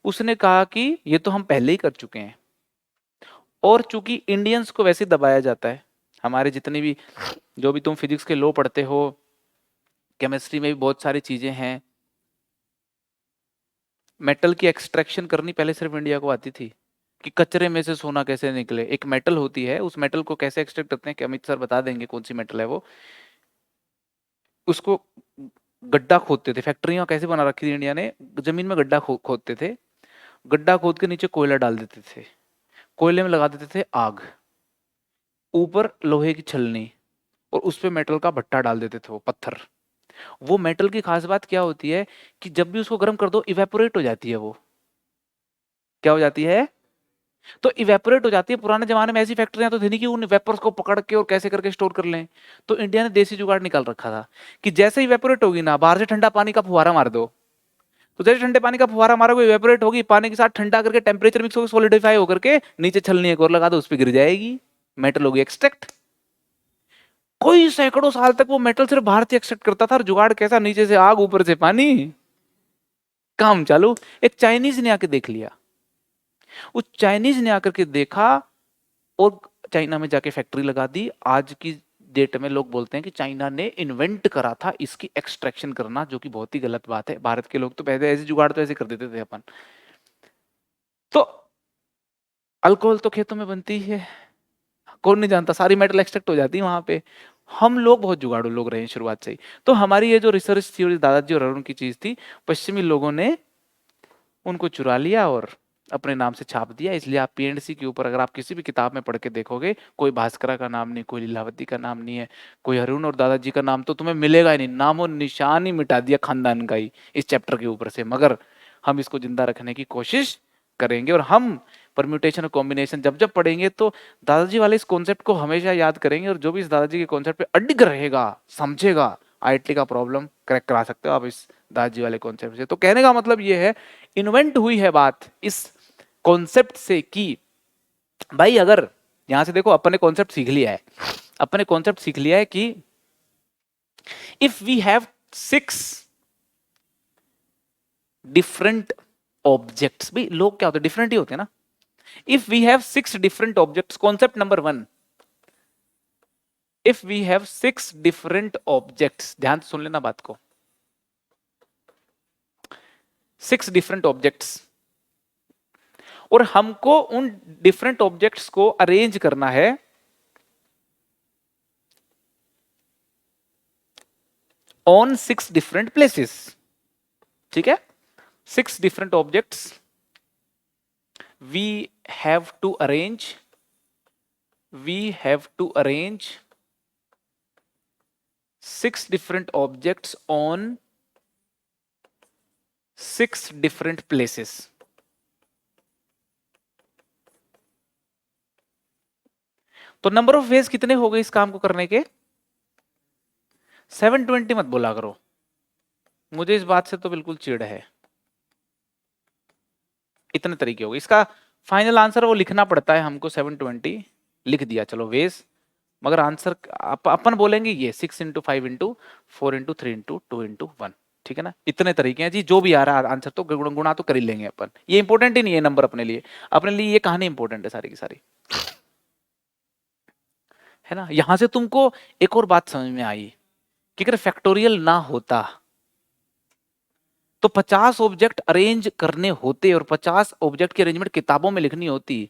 उसने कहा कि ये तो हम पहले ही कर चुके हैं। और चूंकि इंडियंस को वैसे दबाया जाता है, हमारे जितने भी, जो भी तुम फिजिक्स के लॉ पढ़ते हो, केमिस्ट्री में भी बहुत सारी चीजें हैं, मेटल की एक्सट्रैक्शन करनी पहले सिर्फ इंडिया को आती थी, कि कचरे में से सोना कैसे निकले। एक मेटल होती है, उस मेटल को कैसे एक्सट्रैक्ट करते हैं कि अमित सर बता देंगे कौन सी मेटल है वो। उसको गड्ढा खोदते थे, फैक्ट्रियां कैसे बना रखी थी इंडिया ने, जमीन में गड्ढा खोदते थे, गड्ढा खोद के नीचे कोयला डाल देते थे, कोयले में लगा देते थे आग, ऊपर लोहे की छलनी, और उस पे मेटल का भट्टा डाल देते थे, वो पत्थर। वो मेटल की खास बात क्या होती है कि जब भी उसको गर्म कर दो इवेपोरेट हो जाती है। वो क्या हो जाती है? तो इवेपोरेट हो जाती है। पुराने जमाने में ऐसी फैक्ट्रियां तो थी नहीं कि उन वेपर्स को पकड़ के और कैसे करके स्टोर कर लें। तो इंडिया ने देसी जुगाड़ निकाल रखा था कि जैसे इवेपोरेट होगी ना, बाहर से ठंडा पानी का फुहारा मार दो, तो जैसे ठंडे पानी का फुहारा मारोगे इवेपोरेट होगी, पानी के साथ ठंडा करके टेम्परेचर मिक्स होकर सॉलिडिफाई होकर के नीचे छलनी एक और लगा दो, उस पर गिर जाएगी, मेटल होगी एक्सट्रैक्ट। कोई सैकड़ों साल तक वो मेटल सिर्फ भारतीय एक्सट्रैक्ट करता था। और जुगाड़ कैसा, नीचे से आग ऊपर से पानी, काम चालू। एक चाइनीज ने आके देख लिया, उस चाइनीज ने आकर के देखा और चाइना में जाके फैक्ट्री लगा दी। आज की डेट में लोग बोलते हैं कि चाइना ने इन्वेंट करा था इसकी एक्सट्रैक्शन करना, जो कि बहुत ही गलत बात है। भारत के लोग तो पहले ऐसे जुगाड़ तो ऐसे कर देते थे अपन। तो अल्कोहल तो खेतों में बनती ही है, कौन नहीं जानता, सारी मेटल एक्सट्रैक्ट हो जाती है वहां पे। हम लोग बहुत जुगाड़ू लोग रहे हैं शुरुआत से ही। तो हमारी ये जो रिसर्च थी और दादाजी और अरुण की चीज थी, पश्चिमी लोगों ने उनको चुरा लिया और अपने नाम से छाप दिया। इसलिए आप पीएनडीसी के ऊपर अगर आप किसी भी किताब में पढ़ के देखोगे, कोई भास्करा का नाम नहीं, कोई लीलावती का नाम नहीं है, कोई अरुण और दादाजी का नाम तो तुम्हें मिलेगा ही नहीं। नामो निशान ही मिटा दिया खानदान का ही इस चैप्टर के ऊपर से। मगर हम इसको जिंदा रखने की कोशिश करेंगे, और हम परम्यूटेशन और कॉम्बिनेशन जब जब पढ़ेंगे तो दादाजी वाले इस कॉन्सेप्ट को हमेशा याद करेंगे। और जो भी इस दादाजी के कॉन्सेप्ट पे अडिग रहेगा, समझेगा, आईआईटी का प्रॉब्लम क्रैक करा सकते हो आप इस दादाजी वाले कॉन्सेप्ट से। तो कहने का मतलब ये है, इन्वेंट हुई है बात इस कॉन्सेप्ट से कि भाई अगर यहां से देखो, अपन ने कॉन्सेप्ट सीख लिया है, अपने कॉन्सेप्ट सीख लिया है कि if we have 6 different objects, भाई लोग क्या होते हैं, डिफरेंट ही होते हैं ना। If we have 6 different objects, concept number 1, if we have 6 different objects, ध्यान से सुन लेना बात को, 6 डिफरेंट ऑब्जेक्ट्स, और हमको उन डिफरेंट ऑब्जेक्ट्स को अरेंज करना है ऑन 6 डिफरेंट प्लेसेस। ठीक है, 6 different objects we have to arrange, we have to arrange 6 different objects on 6 different places। तो नंबर ऑफ वेज कितने हो गए इस काम को करने के? 720 मत बोला करो, मुझे इस बात से तो बिल्कुल चिढ़ है। इतने तरीके हो गए, इसका फाइनल आंसर वो लिखना पड़ता है हमको। 720 लिख दिया, चलो वेज, मगर आंसर अपन बोलेंगे ये 6 into 5 into 4 into 3 into 2 into 1। ठीक है ना, इतने तरीके हैं जी, जो भी आ रहा है आंसर तो गुणा तो कर ही लेंगे अपन। ये इंपॉर्टेंट ही नहीं है नंबर अपने लिए, अपने लिए ये कहानी इंपॉर्टेंट है सारी की सारी, है ना। यहां से तुमको एक और बात समझ में आई कि अगर फैक्टोरियल ना होता तो 50 ऑब्जेक्ट अरेंज करने होते, और 50 ऑब्जेक्ट की अरेंजमेंट किताबों में लिखनी होती,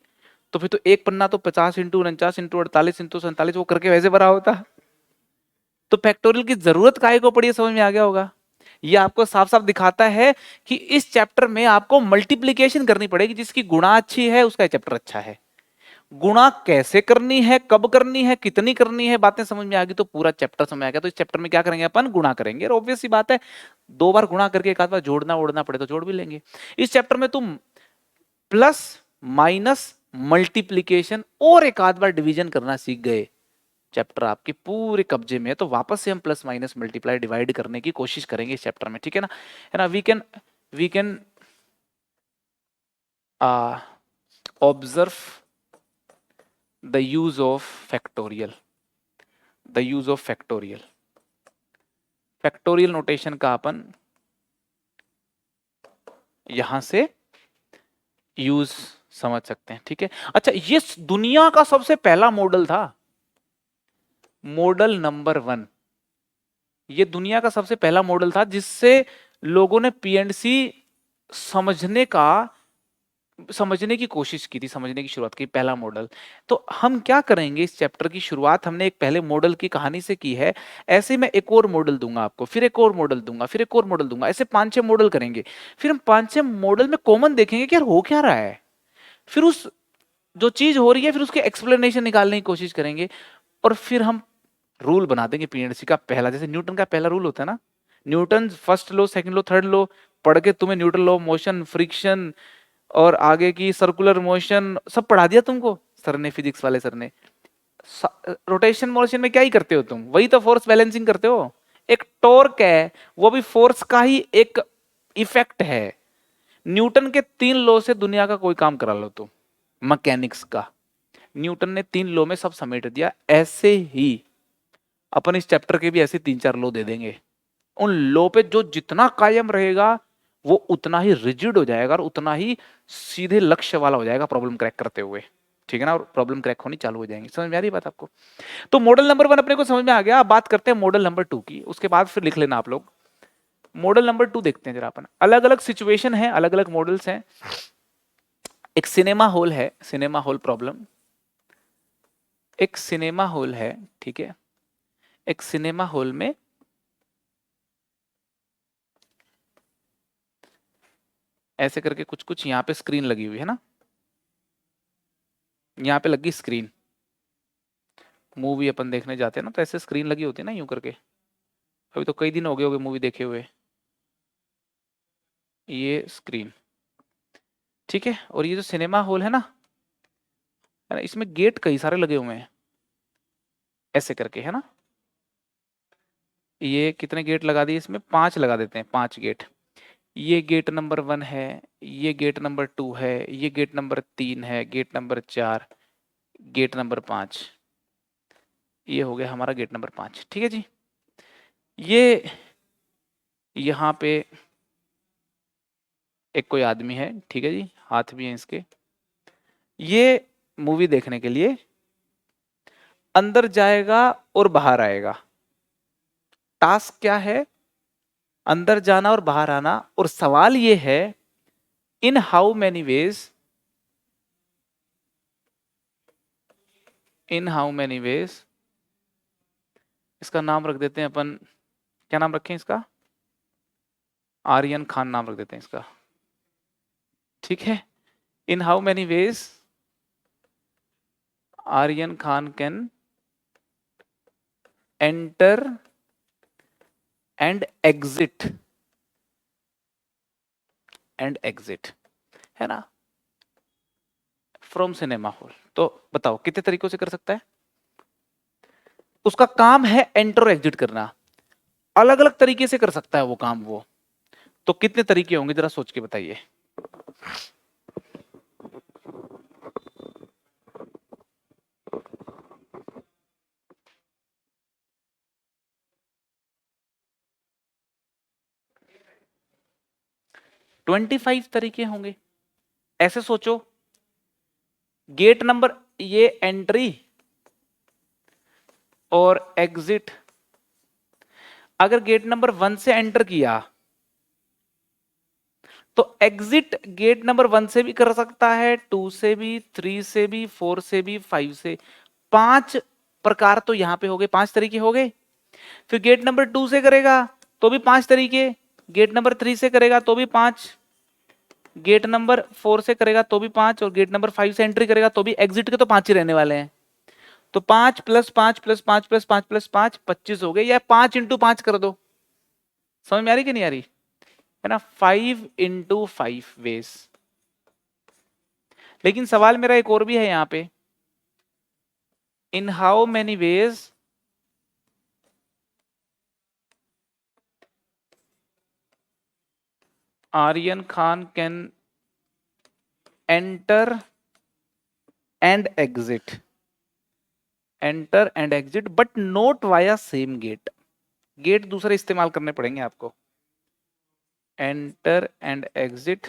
तो फिर तो एक पन्ना तो 50 इंटू 49 इंटू 48 इंटू 47 वो करके वैसे भरा होता। तो फैक्टोरियल की जरूरत काहे को पड़ी है, समझ में आ गया होगा। ये आपको साफ साफ दिखाता है कि इस चैप्टर में आपको मल्टीप्लीकेशन करनी पड़ेगी। जिसकी गुणा अच्छी है उसका चैप्टर अच्छा है। गुणा कैसे करनी है, कब करनी है, कितनी करनी है, बातें समझ में आ गई तो पूरा चैप्टर समझ आ गया। तो इस चैप्टर में क्या करेंगे अपन, गुणा करेंगे। और ऑब्वियस सी बात है, 2 बार गुणा करके एक आध बार जोड़ना ओढ़ना पड़े तो जोड़ भी लेंगे। इस चैप्टर में तुम प्लस माइनस मल्टीप्लीकेशन और एक आध बार डिवीजन करना सीख गए, चैप्टर आपके पूरे कब्जे में है। तो वापस से हम प्लस माइनस मल्टीप्लाई डिवाइड करने की कोशिश करेंगे इस चैप्टर में, ठीक है ना। We can observe the use of factorial, the use of factorial. Factorial notation का अपन यहां से यूज समझ सकते हैं, ठीक है। अच्छा, ये दुनिया का सबसे पहला मॉडल था, मॉडल नंबर 1। ये दुनिया का सबसे पहला मॉडल था जिससे लोगों ने पीएनसी समझने का समझने की कोशिश की थी, समझने की शुरुआत की, पहला मॉडल। तो हम क्या करेंगे, इस चैप्टर की शुरुआत हमने एक पहले मॉडल की कहानी से की है। ऐसे मैं एक और मॉडल दूंगा आपको, फिर एक और मॉडल दूंगा, फिर एक और मॉडल दूंगा, ऐसे 5-6 मॉडल करेंगे। फिर हम 5-6 मॉडल में कॉमन देखेंगे कि यार हो क्या रहा है, फिर उस जो चीज हो रही है फिर उसके एक्सप्लेनेशन निकालने की कोशिश करेंगे, और फिर हम रूल बना देंगे पीएनसी का पहला। जैसे न्यूटन का पहला रूल होता है ना, Newton first law, second law, third law पढ़ के तुम्हें न्यूटन लॉ मोशन, फ्रिक्शन और आगे की सर्कुलर मोशन सब पढ़ा दिया तुमको सर ने, फिजिक्स वाले सर ने। रोटेशन मोशन में क्या ही करते हो तुम, वही तो फोर्स बैलेंसिंग करते हो। एक टॉर्क है, वो भी फोर्स का ही एक इफेक्ट है। न्यूटन के 3 लॉ से दुनिया का कोई काम करा लो तुम, मैकेनिक्स का, न्यूटन ने 3 लॉ में सब समेट दिया। ऐसे ही अपन इस चैप्टर के भी ऐसे 3-4 लॉ दे देंगे। उन लॉ पे जो जितना कायम रहेगा वो उतना ही रिजिड हो जाएगा और उतना ही सीधे लक्ष्य वाला हो जाएगा प्रॉब्लम क्रैक करते हुए, ठीक है ना। और प्रॉब्लम क्रैक होनी चालू हो जाएंगी। समझ में आ रही बात आपको? तो मॉडल नंबर 1 अपने को समझ में आ गया। अब बात करते हैं मॉडल नंबर 2 की, उसके बाद फिर लिख लेना आप लोग। मॉडल नंबर 2 देखते हैं जरा अपन। अलग अलग सिचुएशन है, अलग अलग मॉडल्स हैं। एक सिनेमा हॉल है, सिनेमा हॉल प्रॉब्लम। एक सिनेमा हॉल है, ठीक है। एक सिनेमा हॉल में ऐसे करके कुछ कुछ यहाँ पे स्क्रीन लगी हुई है ना, यहाँ पे लगी स्क्रीन। मूवी अपन देखने जाते हैं ना तो ऐसे स्क्रीन लगी होती है ना, यूं करके। अभी तो कई दिन हो गए मूवी देखे हुए। ये स्क्रीन, ठीक है। और ये जो सिनेमा हॉल है ना, इसमें गेट कई सारे लगे हुए हैं ऐसे करके, है ना। ये कितने गेट लगा दिए इसमें, 5 लगा देते हैं, 5 गेट। ये गेट नंबर 1 है, ये गेट नंबर 2 है, ये गेट नंबर 3 है, गेट नंबर 4, गेट नंबर 5। ये हो गया हमारा गेट नंबर 5, ठीक है जी। ये यहाँ पे एक कोई आदमी है, ठीक है जी, हाथ भी है इसके। ये मूवी देखने के लिए अंदर जाएगा और बाहर आएगा। टास्क क्या है, अंदर जाना और बाहर आना। और सवाल ये है, in how many veg, in how many veg, इसका नाम रख देते हैं अपन, क्या नाम रखें इसका, आर्यन खान नाम रख देते हैं इसका, ठीक है। In how many ways Aryan Khan can enter and exit, and exit, है ना, फ्रॉम सिनेमा हॉल। तो बताओ कितने तरीकों से कर सकता है। उसका काम है एंटर और एग्जिट करना, अलग अलग तरीके से कर सकता है वो काम वो। तो कितने तरीके होंगे जरा सोच के बताइए। ट्वेंटी 25 तरीके होंगे। ऐसे सोचो, गेट नंबर, ये एंट्री और एग्जिट। अगर गेट नंबर 1 से एंटर किया तो एग्जिट गेट नंबर 1 से भी कर सकता है, 2 से भी, 3 से भी, 4 से भी, 5 से। 5 प्रकार तो यहां पे हो गए, 5 तरीके हो गए। फिर गेट नंबर 2 से करेगा तो भी 5 तरीके, गेट नंबर 3 से करेगा तो भी 5, गेट नंबर 4 से करेगा तो भी 5, और गेट नंबर 5 से एंट्री करेगा तो भी। एग्जिट के तो 5 ही रहने वाले हैं। तो 5 प्लस 5 प्लस 5 प्लस 5 प्लस 5 25 हो गए, या 5 इंटू 5 कर दो। समझ में आ रही कि नहीं आ रही, है ना, 5 इंटू 5 वेज। लेकिन सवाल मेरा एक और भी है यहां पे, in how many ways Aryan Khan can enter and exit, enter and exit but not via same gate, gate दूसरे इस्तेमाल करने पड़ेंगे आपको। Enter and exit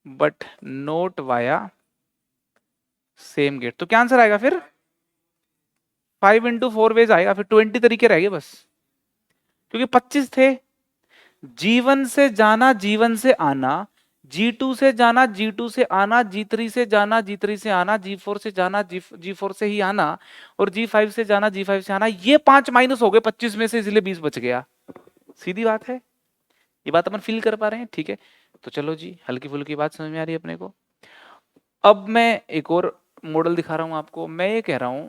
but not via same gate, तो क्या आंसर आएगा फिर? 5 × 4 वेज आएगा, फिर 20 तरीके रह गए बस, क्योंकि 25 थे। G1 से जाना, G1 से आना, G2 से जाना, G2 से आना, G3 से जाना, G3 से आना, G4 से जाना, G4 से ही आना, और G5 से जाना, G5 से आना। ये 5 माइनस हो गए 25 में से, इसलिए 20 बच गया। सीधी बात है, ये बात अपन फील कर पा रहे हैं? ठीक है, तो चलो जी, हल्की फुल्की बात समझ में आ रही है अपने को। अब मैं एक और मॉडल दिखा रहा हूं आपको। मैं ये कह रहा हूं,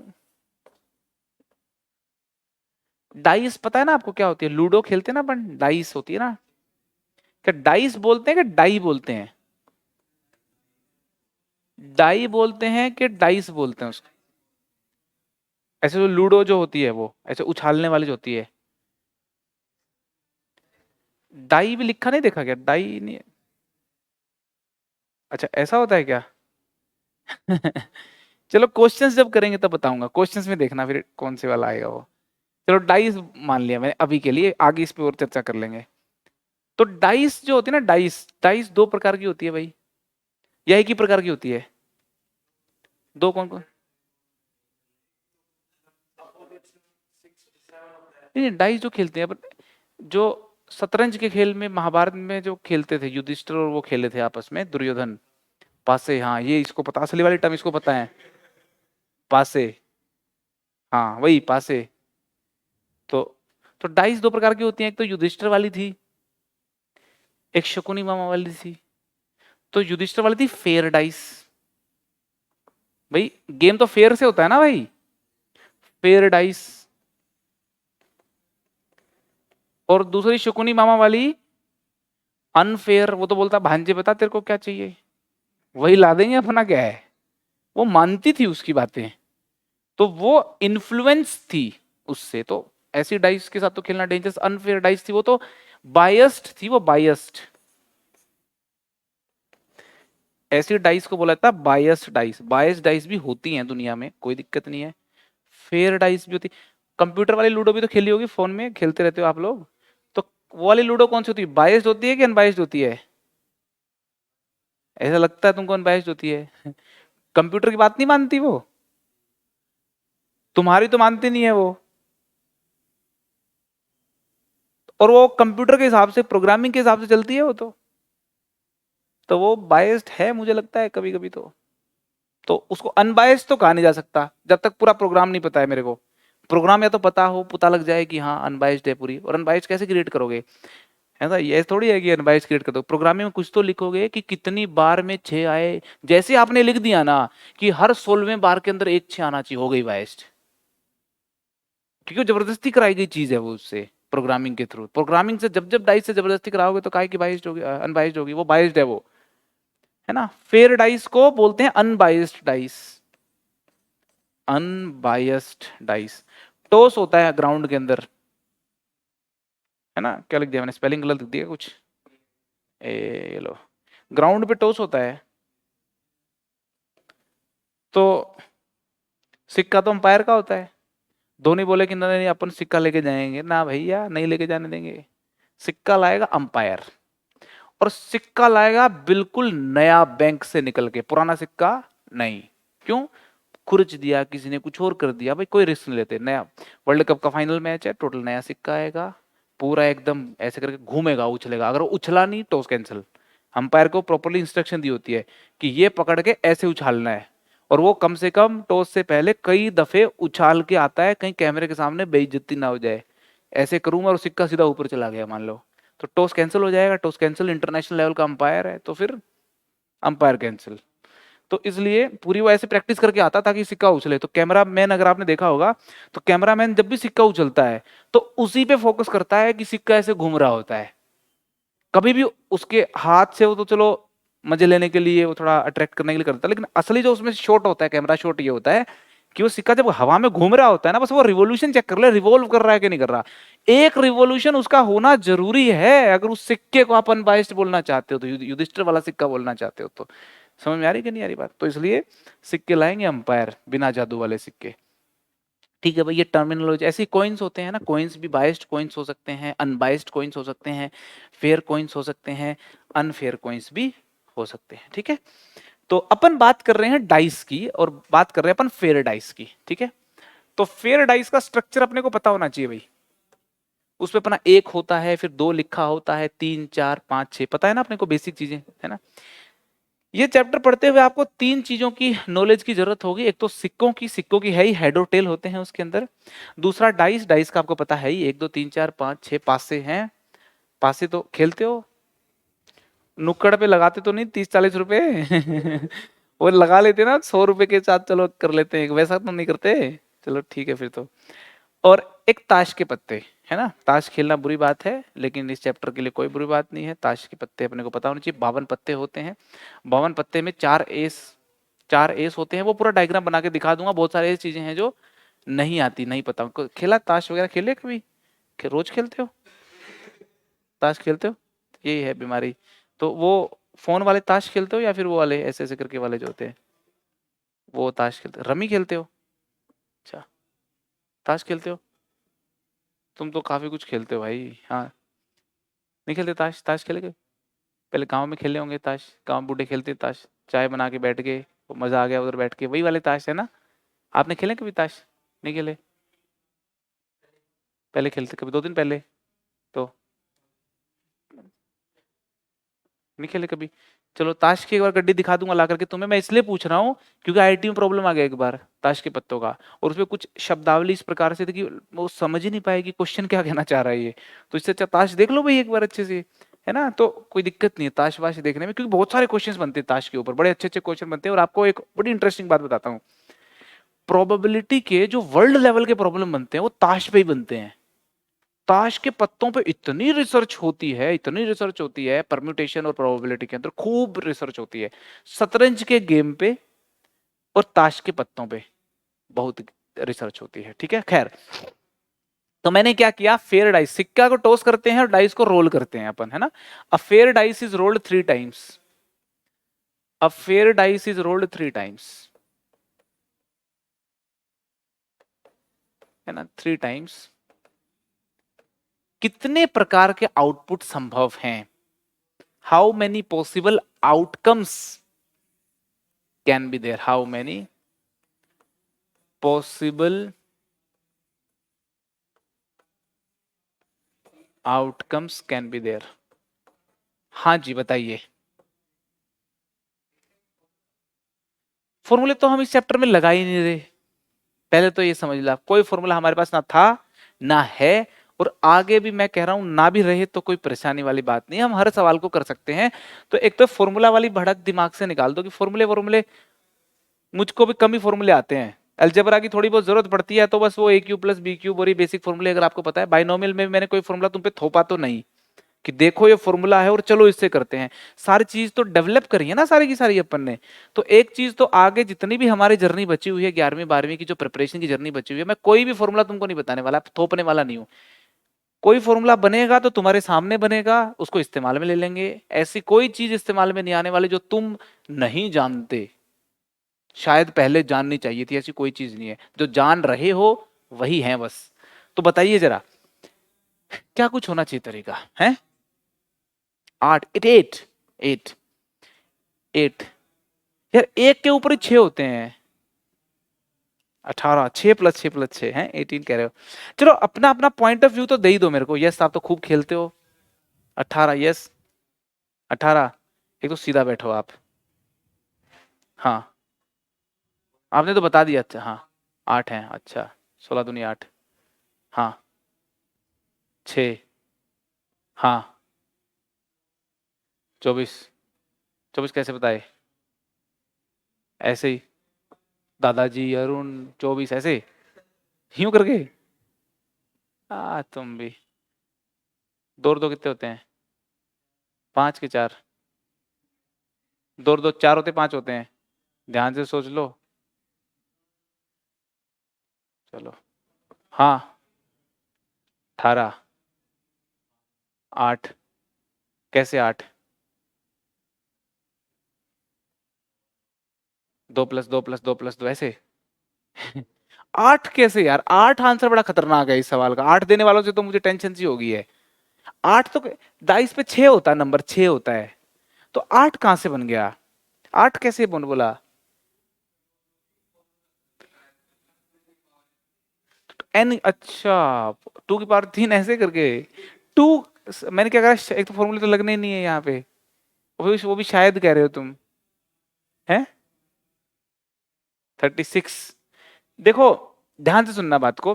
डाइस पता है ना आपको क्या होती है? लूडो खेलते हैं ना अपन, डाइस होती है ना। क्या डाइस बोलते हैं कि डाई बोलते हैं? डाई बोलते हैं कि डाइस बोलते हैं उसको? ऐसे जो लूडो जो होती है वो ऐसे उछालने वाली जो होती है, डाई भी लिखा नहीं देखा क्या? डाई नहीं? अच्छा, ऐसा होता है क्या? चलो क्वेश्चंस जब करेंगे तब बताऊंगा, क्वेश्चंस में देखना फिर कौन से वाला आएगा वो। चलो डाइस मान लिया मैंने अभी के लिए, आगे इस पे और चर्चा कर लेंगे। तो डाइस जो होती है ना, डाइस डाइस 2 प्रकार की होती है भाई, या एक ही प्रकार की होती है? दो कौन कौन? नहीं, डाइस जो खेलते हैं अपन, जो शतरंज के खेल में महाभारत में जो खेलते थे युधिष्ठिर और वो खेले थे आपस में, दुर्योधन। पासे, हाँ ये इसको पता, असली वाली टर्म इसको पता है, पासे। हाँ वही पासे। तो तो डाइस 2 प्रकार की होती हैं, एक तो युधिष्ठिर वाली थी, एक शकुनी मामा वाली थी। तो युधिष्ठिर वाली थी फेयर डाइस, भाई गेम तो फेयर से होता है ना भाई, फेयर डाइस। और दूसरी शकुनी मामा वाली अनफेयर, वो तो बोलता भांजे बता तेरे को क्या चाहिए, वही ला देंगे, अपना क्या है। वो मानती थी उसकी बातें, तो वो इन्फ्लुएंस थी उससे। तो ऐसी डाइस के साथ तो खेलना डेंजरस। अनफेयर डाइस थी वो तो बायस्ड थी, वो बायस्ड। ऐसी डाइस को बोला था बायस्ड डाइस। बायस्ड डाइस भी होती हैं दुनिया में, कोई दिक्कत नहीं है। फेयर डाइस भी होती। कंप्यूटर वाली लूडो भी तो खेली होगी, फोन में खेलते रहते हो आप लोग, तो वो वाली लूडो कौन सी होती है? बायस्ड होती है कि अनबायस्ड होती है? ऐसा लगता है तुमको अनबायस्ड होती है। कंप्यूटर की बात नहीं मानती वो, तुम्हारी तो मानती नहीं है वो। और वो कंप्यूटर के हिसाब से, प्रोग्रामिंग के हिसाब से चलती है वो तो वो बायस्ड है मुझे लगता है कभी कभी तो उसको अनबायस्ड तो कहा नहीं जा सकता जब तक पूरा प्रोग्राम नहीं पता है मेरे को। प्रोग्राम या तो पता हो, पता लग जाए कि हाँ अनबायस्ड है पूरी, और अनबायस्ड कैसे क्रिएट करोगे? ऐसा ये थोड़ी है कि अनबायस्ड क्रिएट कर दो। प्रोग्रामिंग में कुछ तो लिखोगे कि कितनी बार में 6 आए, जैसे आपने लिख दिया ना कि हर 16वें बार के अंदर एक 6 आना चाहिए, हो गई बायस्ड। क्योंकि जबरदस्ती कराई गई चीज है वो उससे, प्रोग्रामिंग के थ्रू। प्रोग्रामिंग से जब जब डाइस से जबरदस्ती कराओगे तो काहे की बायस्ड होगी, अनबायस्ड होगी, वो बायस्ड है वो, है ना। फेयर डाइस को बोलते हैं unbiased dice, unbiased dice. Toss होता है ग्राउंड के अंदर, है ना। क्या लिख दिया मैंने, स्पेलिंग गलत लिख दिया कुछ? ये लो, ग्राउंड पे टॉस होता है। तो सिक्का तो अंपायर का होता है। धोनी बोले कि नहीं नहीं अपन सिक्का लेके जाएंगे ना भैया, नहीं लेके जाने देंगे। सिक्का लाएगा अंपायर, और सिक्का लाएगा बिल्कुल नया बैंक से निकल के, पुराना सिक्का नहीं। क्यों? खुरच दिया किसी ने, कुछ और कर दिया, भाई कोई रिस्क नहीं लेते। नया वर्ल्ड कप का फाइनल मैच है, टोटल नया सिक्का आएगा, पूरा एकदम ऐसे करके घूमेगा, उछलेगा। अगर वो उछला नहीं टॉस कैंसिल। अंपायर को प्रॉपर्ली इंस्ट्रक्शन दी होती है कि ये पकड़ के ऐसे उछालना है, और वो कम से कम टॉस से पहले कई दफे उछाल के आता है, कहीं कैमरे के सामने बेइज्जती ना हो जाए। ऐसे करूंगा और सिक्का सीधा ऊपर चला गया मान लो, तो टॉस कैंसिल हो जाएगा। टॉस कैंसिल, इंटरनेशनल लेवल का अंपायर है तो फिर अंपायर कैंसिल। तो इसलिए पूरी वो ऐसे प्रैक्टिस करके आता ताकि सिक्का उछले। तो कैमरा मैन, अगर आपने देखा होगा, तो कैमरा मैन जब भी सिक्का उछलता है तो उसी पे फोकस करता है कि सिक्का ऐसे घूम रहा होता है। कभी भी उसके हाथ से, वो तो चलो मजे लेने के लिए, वो थोड़ा अट्रैक्ट करने के लिए करता है, लेकिन असली जो उसमें शॉट होता है, कैमरा शॉट, ये होता है कि वो सिक्का जब हवा में घूम रहा होता है ना, बस वो रिवोल्यूशन चेक कर ले, रिवॉल्व कर रहा है कि नहीं कर रहा। एक रिवोल्यूशन उसका होना जरूरी है अगर उस सिक्के को आप अनबायस्ड बोलना चाहते हो, तो युधिष्ठिर वाला सिक्का बोलना चाहते हो तो। समझ में आ रही कि नहीं आ रही बात? तो इसलिए सिक्के लाएंगे अंपायर, बिना जादू वाले सिक्के। ठीक है भाई, ये टर्मिनोलॉजी। ऐसे कॉइन्स होते हैं ना, कॉइन्स भी बाइस्ड कॉइन्स हो सकते हैं, अनबाइस्ड कॉइन्स हो सकते हैं, फेयर कॉइन्स हो सकते हैं, अनफेयर कॉइन्स भी हो सकते हैं। ठीक है, तो अपन बात कर रहे हैं डाइस की, और बात कर रहे हैं अपन फेयर डाइस की। ठीक है, तो फेयर डाइस का स्ट्रक्चर अपने को पता होना चाहिए भाई। उसमें अपना एक होता है, फिर दो लिखा होता है, 3 4 5 6, पता है ना अपने को, बेसिक चीजें है ना। ये चैप्टर पढ़ते हुए आपको तीन चीजों की नॉलेज की जरूरत होगी। एक तो सिक्कों की, सिक्कों की है ही, हेड और टेल होते हैं उसके अंदर। दूसरा डाइस, डाइस का आपको पता है ही, 1 2 3 4 5 6 पासे हैं। पासे तो खेलते हो, नुक्कड़ पे लगाते तो नहीं 30 40 रुपए वो लगा लेते ना 100 रुपए के साथ, चलो कर लेते हैं, वैसा तो नहीं करते। चलो ठीक है फिर तो। और एक ताश के पत्ते, है ना। ताश खेलना बुरी बात है, लेकिन इस चैप्टर के लिए कोई बुरी बात नहीं है। ताश के पत्ते अपने को पता होने चाहिए। 52 पत्ते होते हैं, 52 पत्ते में 4 एस होते हैं। वो पूरा डायग्राम बना के दिखा दूंगा। बहुत सारे ऐसी चीजें हैं जो नहीं आती, नहीं पता। खेला ताश वगैरह, खेले कभी? रोज खेलते हो ताश? खेलते हो? यही है बीमारी। तो वो फोन वाले ताश खेलते हो, या फिर वो वाले ऐसे ऐसे करके वाले जो होते हैं, वो ताश खेलते हो? रमी खेलते हो? अच्छा, ताश खेलते हो? तुम तो काफी कुछ खेलते हो भाई। हाँ, नहीं खेलते ताश? ताश खेले कभी? पहले गांव में खेले होंगे ताश, गांव बूढ़े खेलते ताश, चाय बना के बैठ गए, वो मजा आ गया उधर बैठ के, वही वाले ताश है ना। आपने खेले कभी ताश? नहीं खेले? पहले खेलते कभी, 2 दिन पहले तो नहीं खेले कभी। चलो ताश की एक बार गड्डी दिखा दूंगा ला करके तुम्हें। मैं इसलिए पूछ रहा हूँ क्योंकि आईटी में प्रॉब्लम आ गया एक बार ताश के पत्तों का, और उसमें कुछ शब्दावली इस प्रकार से थी कि वो समझ ही नहीं पाएगी क्वेश्चन क्या कहना चाह रहा है ये। तो इससे अच्छा ताश देख लो भाई एक बार अच्छे से, है ना। तो कोई दिक्कत नहीं है ताश वाश देखने में, क्योंकि बहुत सारे क्वेश्चन बनते हैं ताश के ऊपर, बड़े अच्छे अच्छे क्वेश्चन बनते हैं। और आपको एक बड़ी इंटरेस्टिंग बात बताता हूँ, प्रोबेबिलिटी के जो वर्ल्ड लेवल के प्रॉब्लम बनते हैं वो ताश पे ही बनते हैं। ताश के पत्तों पे इतनी रिसर्च होती है, इतनी रिसर्च होती है, परम्यूटेशन और प्रोबेबिलिटी के अंदर खूब रिसर्च होती है। शतरंज के गेम पे और ताश के पत्तों पे बहुत रिसर्च होती है। ठीक है, खैर। तो मैंने क्या किया, फेयर डाइस, सिक्का को टॉस करते हैं और डाइस को रोल करते हैं अपन, है ना। A fair dice is rolled 3 times. A fair dice is rolled 3 times, है ना, 3 टाइम्स। कितने प्रकार के आउटपुट संभव हैं? How many possible outcomes can be there? How many possible outcomes can be there? हाँ जी बताइए। फॉर्मूले तो हम इस चैप्टर में लगा ही नहीं रहे। पहले तो ये समझ ला, कोई फॉर्मूला हमारे पास ना था ना है, और आगे भी मैं कह रहा हूं ना भी रहे तो कोई परेशानी वाली बात नहीं, हम हर सवाल को कर सकते हैं। तो एक तो फॉर्मूला वाली भड़क दिमाग से निकाल दो कि फॉर्मूले, मुझको भी कम ही फॉर्मूले आते हैं। अलजेब्रा की थोड़ी बहुत जरूरत पड़ती है तो बस वो ए क्यू प्लस बी क्यूब और ये बेसिक फॉर्मूले अगर आपको पता है। बाइनोमियल में मैंने कोई फॉर्मूला तुम पे थोपा तो नहीं कि देखो ये फॉर्मूला है और चलो इससे करते हैं। सारी चीज तो डेवलप करी है ना, सारी की सारी अपन ने। तो एक चीज तो आगे जितनी भी हमारी जर्नी बची हुई है, 11वीं 12वीं की जो प्रिपरेशन की जर्नी बची हुई है, मैं कोई भी फॉर्मूला तुमको नहीं बताने वाला, थोपने वाला नहीं हूं। कोई फॉर्मूला बनेगा तो तुम्हारे सामने बनेगा, उसको इस्तेमाल में ले लेंगे। ऐसी कोई चीज इस्तेमाल में नहीं आने वाली जो तुम नहीं जानते, शायद पहले जाननी चाहिए थी, ऐसी कोई चीज नहीं है। जो जान रहे हो वही है बस। तो बताइए जरा, क्या कुछ होना चाहिए तरीका है? 8, 8, 8, 8। यार एक के ऊपर ही 6 होते हैं। 18, 6 + 6 + 6 है 18 कह रहे हो। चलो अपना अपना पॉइंट ऑफ व्यू तो दे ही दो मेरे को। यस, आप तो खूब खेलते हो। 18, यस 18। एक तो सीधा बैठो आप। हाँ, आपने तो बता दिया। अच्छा हाँ, 8 है। अच्छा, 16 दूनी 8। हाँ, 6। हाँ, 24। 24 कैसे बताए? ऐसे ही, दादाजी अरुण 24 ऐसे यूं करके। तुम भी। 2 और 2 कितने होते हैं? 5 के 4। 2 और 2 4 होते, 5 होते हैं। ध्यान से सोच लो। चलो, हाँ, 18। 8 कैसे 8? 2+2+2+2 ऐसे। 8 कैसे यार? 8 आंसर बड़ा खतरनाक है इस सवाल का। 8 देने वालों से तो मुझे टेंशन सी होगी है। 8 तो डाइस पे 6 होता है, नंबर 6 होता है, तो 8 कहां से बन गया? 8 कैसे बन बोला? एन, अच्छा, 2 की पावर 3 ऐसे करके। टू, मैंने क्या कहा, एक तो फॉर्मूले तो लगने ही नहीं है यहाँ पे। वो भी शायद कह रहे हो तुम, है 36। देखो ध्यान से सुनना बात को,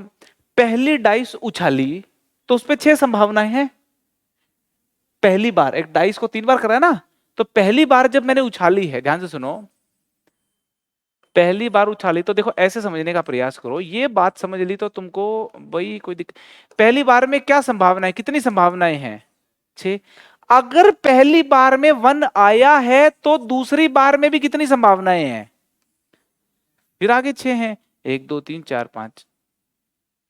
पहली डाइस उछाली तो उसपे 6 संभावनाएं हैं। पहली बार एक डाइस को 3 बार करा है ना, तो पहली बार जब मैंने उछाली है, ध्यान से सुनो, पहली बार उछाली तो देखो ऐसे समझने का प्रयास करो, ये बात समझ ली तो तुमको भाई कोई दिक्कत। पहली बार में क्या संभावनाएं, कितनी संभावनाएं हैं? 6। अगर पहली बार में 1 आया है तो दूसरी बार में भी कितनी संभावनाएं हैं? फिर आगे 6 हैं, 1 2 3 4 5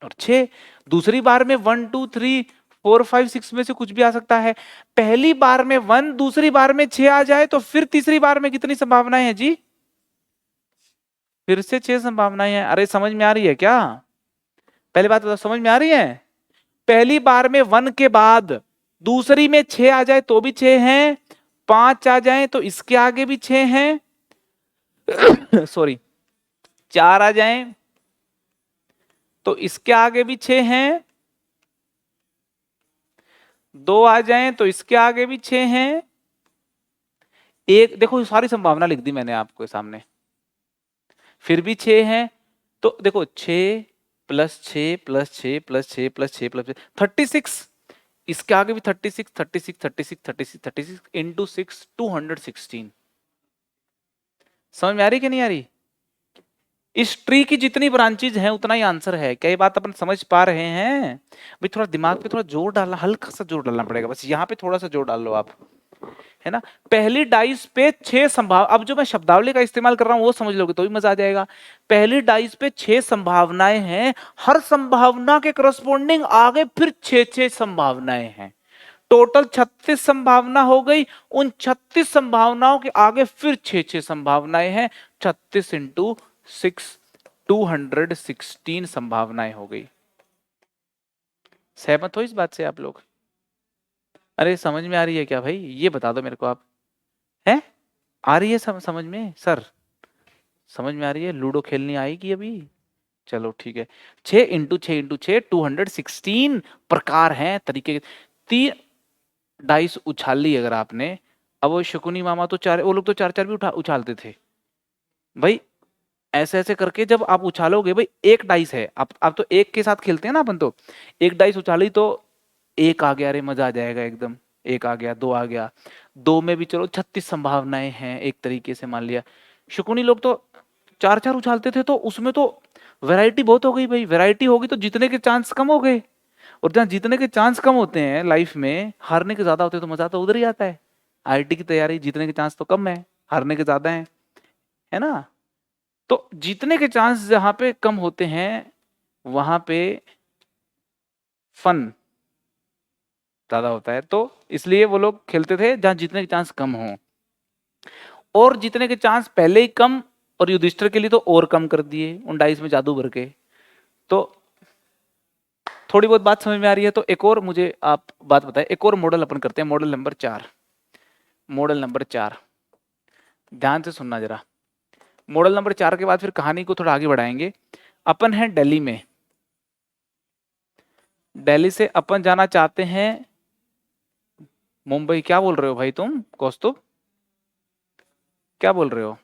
और 6। दूसरी बार में 1 2 3 4 5 6 में से कुछ भी आ सकता है। पहली बार में 1, दूसरी बार में 6 आ जाए तो फिर तीसरी बार में कितनी संभावनाएं हैं जी? फिर से 6 संभावनाएं हैं। अरे समझ में आ रही है क्या? पहली बात बताओ, समझ में आ रही है? पहली बार में 1 के बाद दूसरी में 6 आ जाए तो भी 6 हैं, 5 आ जाए तो इसके आगे भी 6 हैं, सॉरी 4 आ जाए तो इसके आगे भी 6 हैं, 2 आ जाए तो इसके आगे भी 6 हैं, एक, देखो सारी संभावना लिख दी मैंने आपके सामने, फिर भी 6 हैं। तो देखो 6 plus 6 plus 6 plus 6 plus 6 plus 36, इसके आगे भी 36 36 36 36 36 इंटू 6 216। समझ में आ रही कि नहीं आ रही? इस ट्री की जितनी ब्रांचेज हैं उतना ही आंसर है। क्या ये बात अपन समझ पा रहे हैं? भाई थोड़ा दिमाग पे थोड़ा जोर डालना, हल्का सा जोर डालना पड़ेगा, बस यहाँ पे थोड़ा सा जोर डाल लो आप, है ना। पहली डाइस पे 6 संभाव, अब जो मैं शब्दावली का इस्तेमाल कर रहा हूं वो समझ लोगे तो भी मजा आ जाएगा। पहली डाइस पे 6 संभावनाएं हैं, हर संभावना के करस्पॉन्डिंग आगे फिर 6 संभावनाएं हैं, टोटल 36 संभावना हो गई। उन 36 संभावनाओं के आगे फिर 6 संभावनाएं हैं, 36 इंटू 6 216 संभावनाएं हो गई। सहमत हो इस बात से आप लोग? अरे समझ में आ रही है क्या भाई, ये बता दो मेरे को आप, है आ रही है समझ में सर? समझ में आ रही है? लूडो खेलनी आएगी अभी? चलो ठीक है। 6 इंटू 6 216 प्रकार हैं, तरीके। 3 डाइस उछाली अगर आपने, अब वो शकुनी मामा तो 4, वो लोग तो 4 4 भी उछालते थे भाई। ऐसे ऐसे करके जब आप उछालोगे भाई, एक डाइस है, आप तो एक के साथ खेलते हैं ना अपन, तो एक डाइस उछाली तो एक आ गया, अरे मजा आ जाएगा एकदम, एक आ गया, 2 आ गया, 2 में भी चलो 36 संभावनाएं हैं एक तरीके से मान लिया। शकुनी लोग तो 4 4 उछालते थे, तो उसमें तो वैरायटी बहुत हो गई भाई, वैरायटी होगी तो जीतने के चांस कम हो गए, और जहाँ जीतने के चांस कम होते हैं लाइफ में, हारने के ज्यादा होते हैं, तो मजा तो उधर ही आता है। आईआईटी की तैयारी, जीतने के चांस तो कम है, हारने के ज्यादा है ना। तो जीतने के चांस जहां पे कम होते हैं वहां पे फन ज्यादा होता है, तो इसलिए वो लोग खेलते थे जहां जीतने के चांस कम हो, और जीतने के चांस पहले ही कम, और युधिष्ठिर के लिए तो और कम कर दिए उन डाइस में जादू भर के। तो थोड़ी बहुत बात समझ में आ रही है? तो एक और मुझे आप बात बताएं, एक और मॉडल अपन करते हैं, मॉडल नंबर 4। मॉडल नंबर 4, ध्यान से सुनना जरा। मॉडल नंबर 4 के बाद फिर कहानी को थोड़ा आगे बढ़ाएंगे। अपन है दिल्ली में, दिल्ली से अपन जाना चाहते हैं मुंबई। क्या बोल रहे हो भाई तुम कौस्तुभ, क्या बोल रहे हो?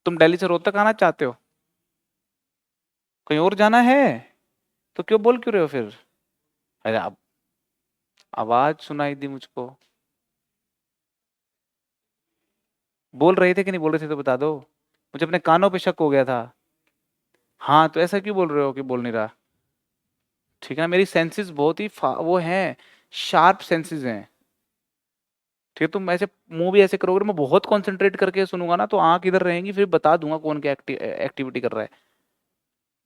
तुम दिल्ली से रोहतक आना चाहते हो? कहीं और जाना है? तो क्यों बोल क्यों रहे हो फिर? अरे अब आवाज सुनाई दी मुझको, बोल रहे थे कि नहीं बोल रहे थे तो बता दो, मुझे अपने कानों पे शक हो गया था। हाँ तो ऐसा क्यों बोल रहे हो कि बोल नहीं रहा? ठीक है ना, मेरी सेंसेस बहुत ही वो हैं, शार्प सेंसेस हैं। ठीक है, तुम ऐसे मुंह भी ऐसे करोगे, मैं बहुत कंसंट्रेट करके सुनूंगा ना, तो आंख इधर रहेंगी, फिर बता दूंगा कौन क्या एक्टिविटी कर रहा है।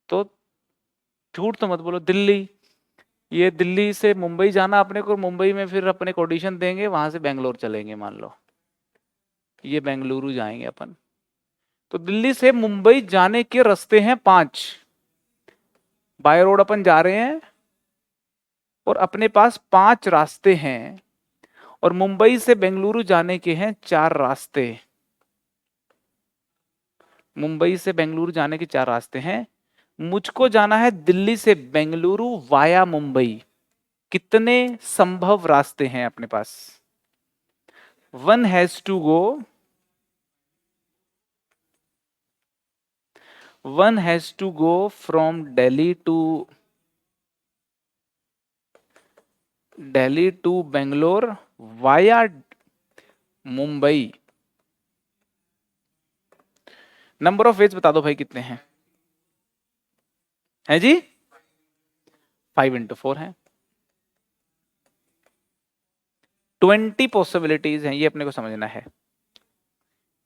तो झूठ तो मत बोलो। दिल्ली, ये दिल्ली से मुंबई जाना अपने को, मुंबई में फिर अपने को ऑडिशन देंगे, वहां से बेंगलोर चलेंगे मान लो, ये बेंगलुरु जाएंगे अपन। तो दिल्ली से मुंबई जाने के रास्ते हैं 5। बाय रोड अपन जा रहे हैं और अपने पास 5 रास्ते हैं, और मुंबई से बेंगलुरु जाने के हैं 4 रास्ते। मुंबई से बेंगलुरु जाने के 4 रास्ते हैं। मुझको जाना है दिल्ली से बेंगलुरु वाया मुंबई। कितने संभव रास्ते हैं अपने पास? One has to go, one has to go from Delhi to Bangalore via Mumbai. Number of ways बता दो भाई कितने हैं? है जी? 5 into 4 है। 20 पॉसिबिलिटीज हैं, ये अपने को समझना है,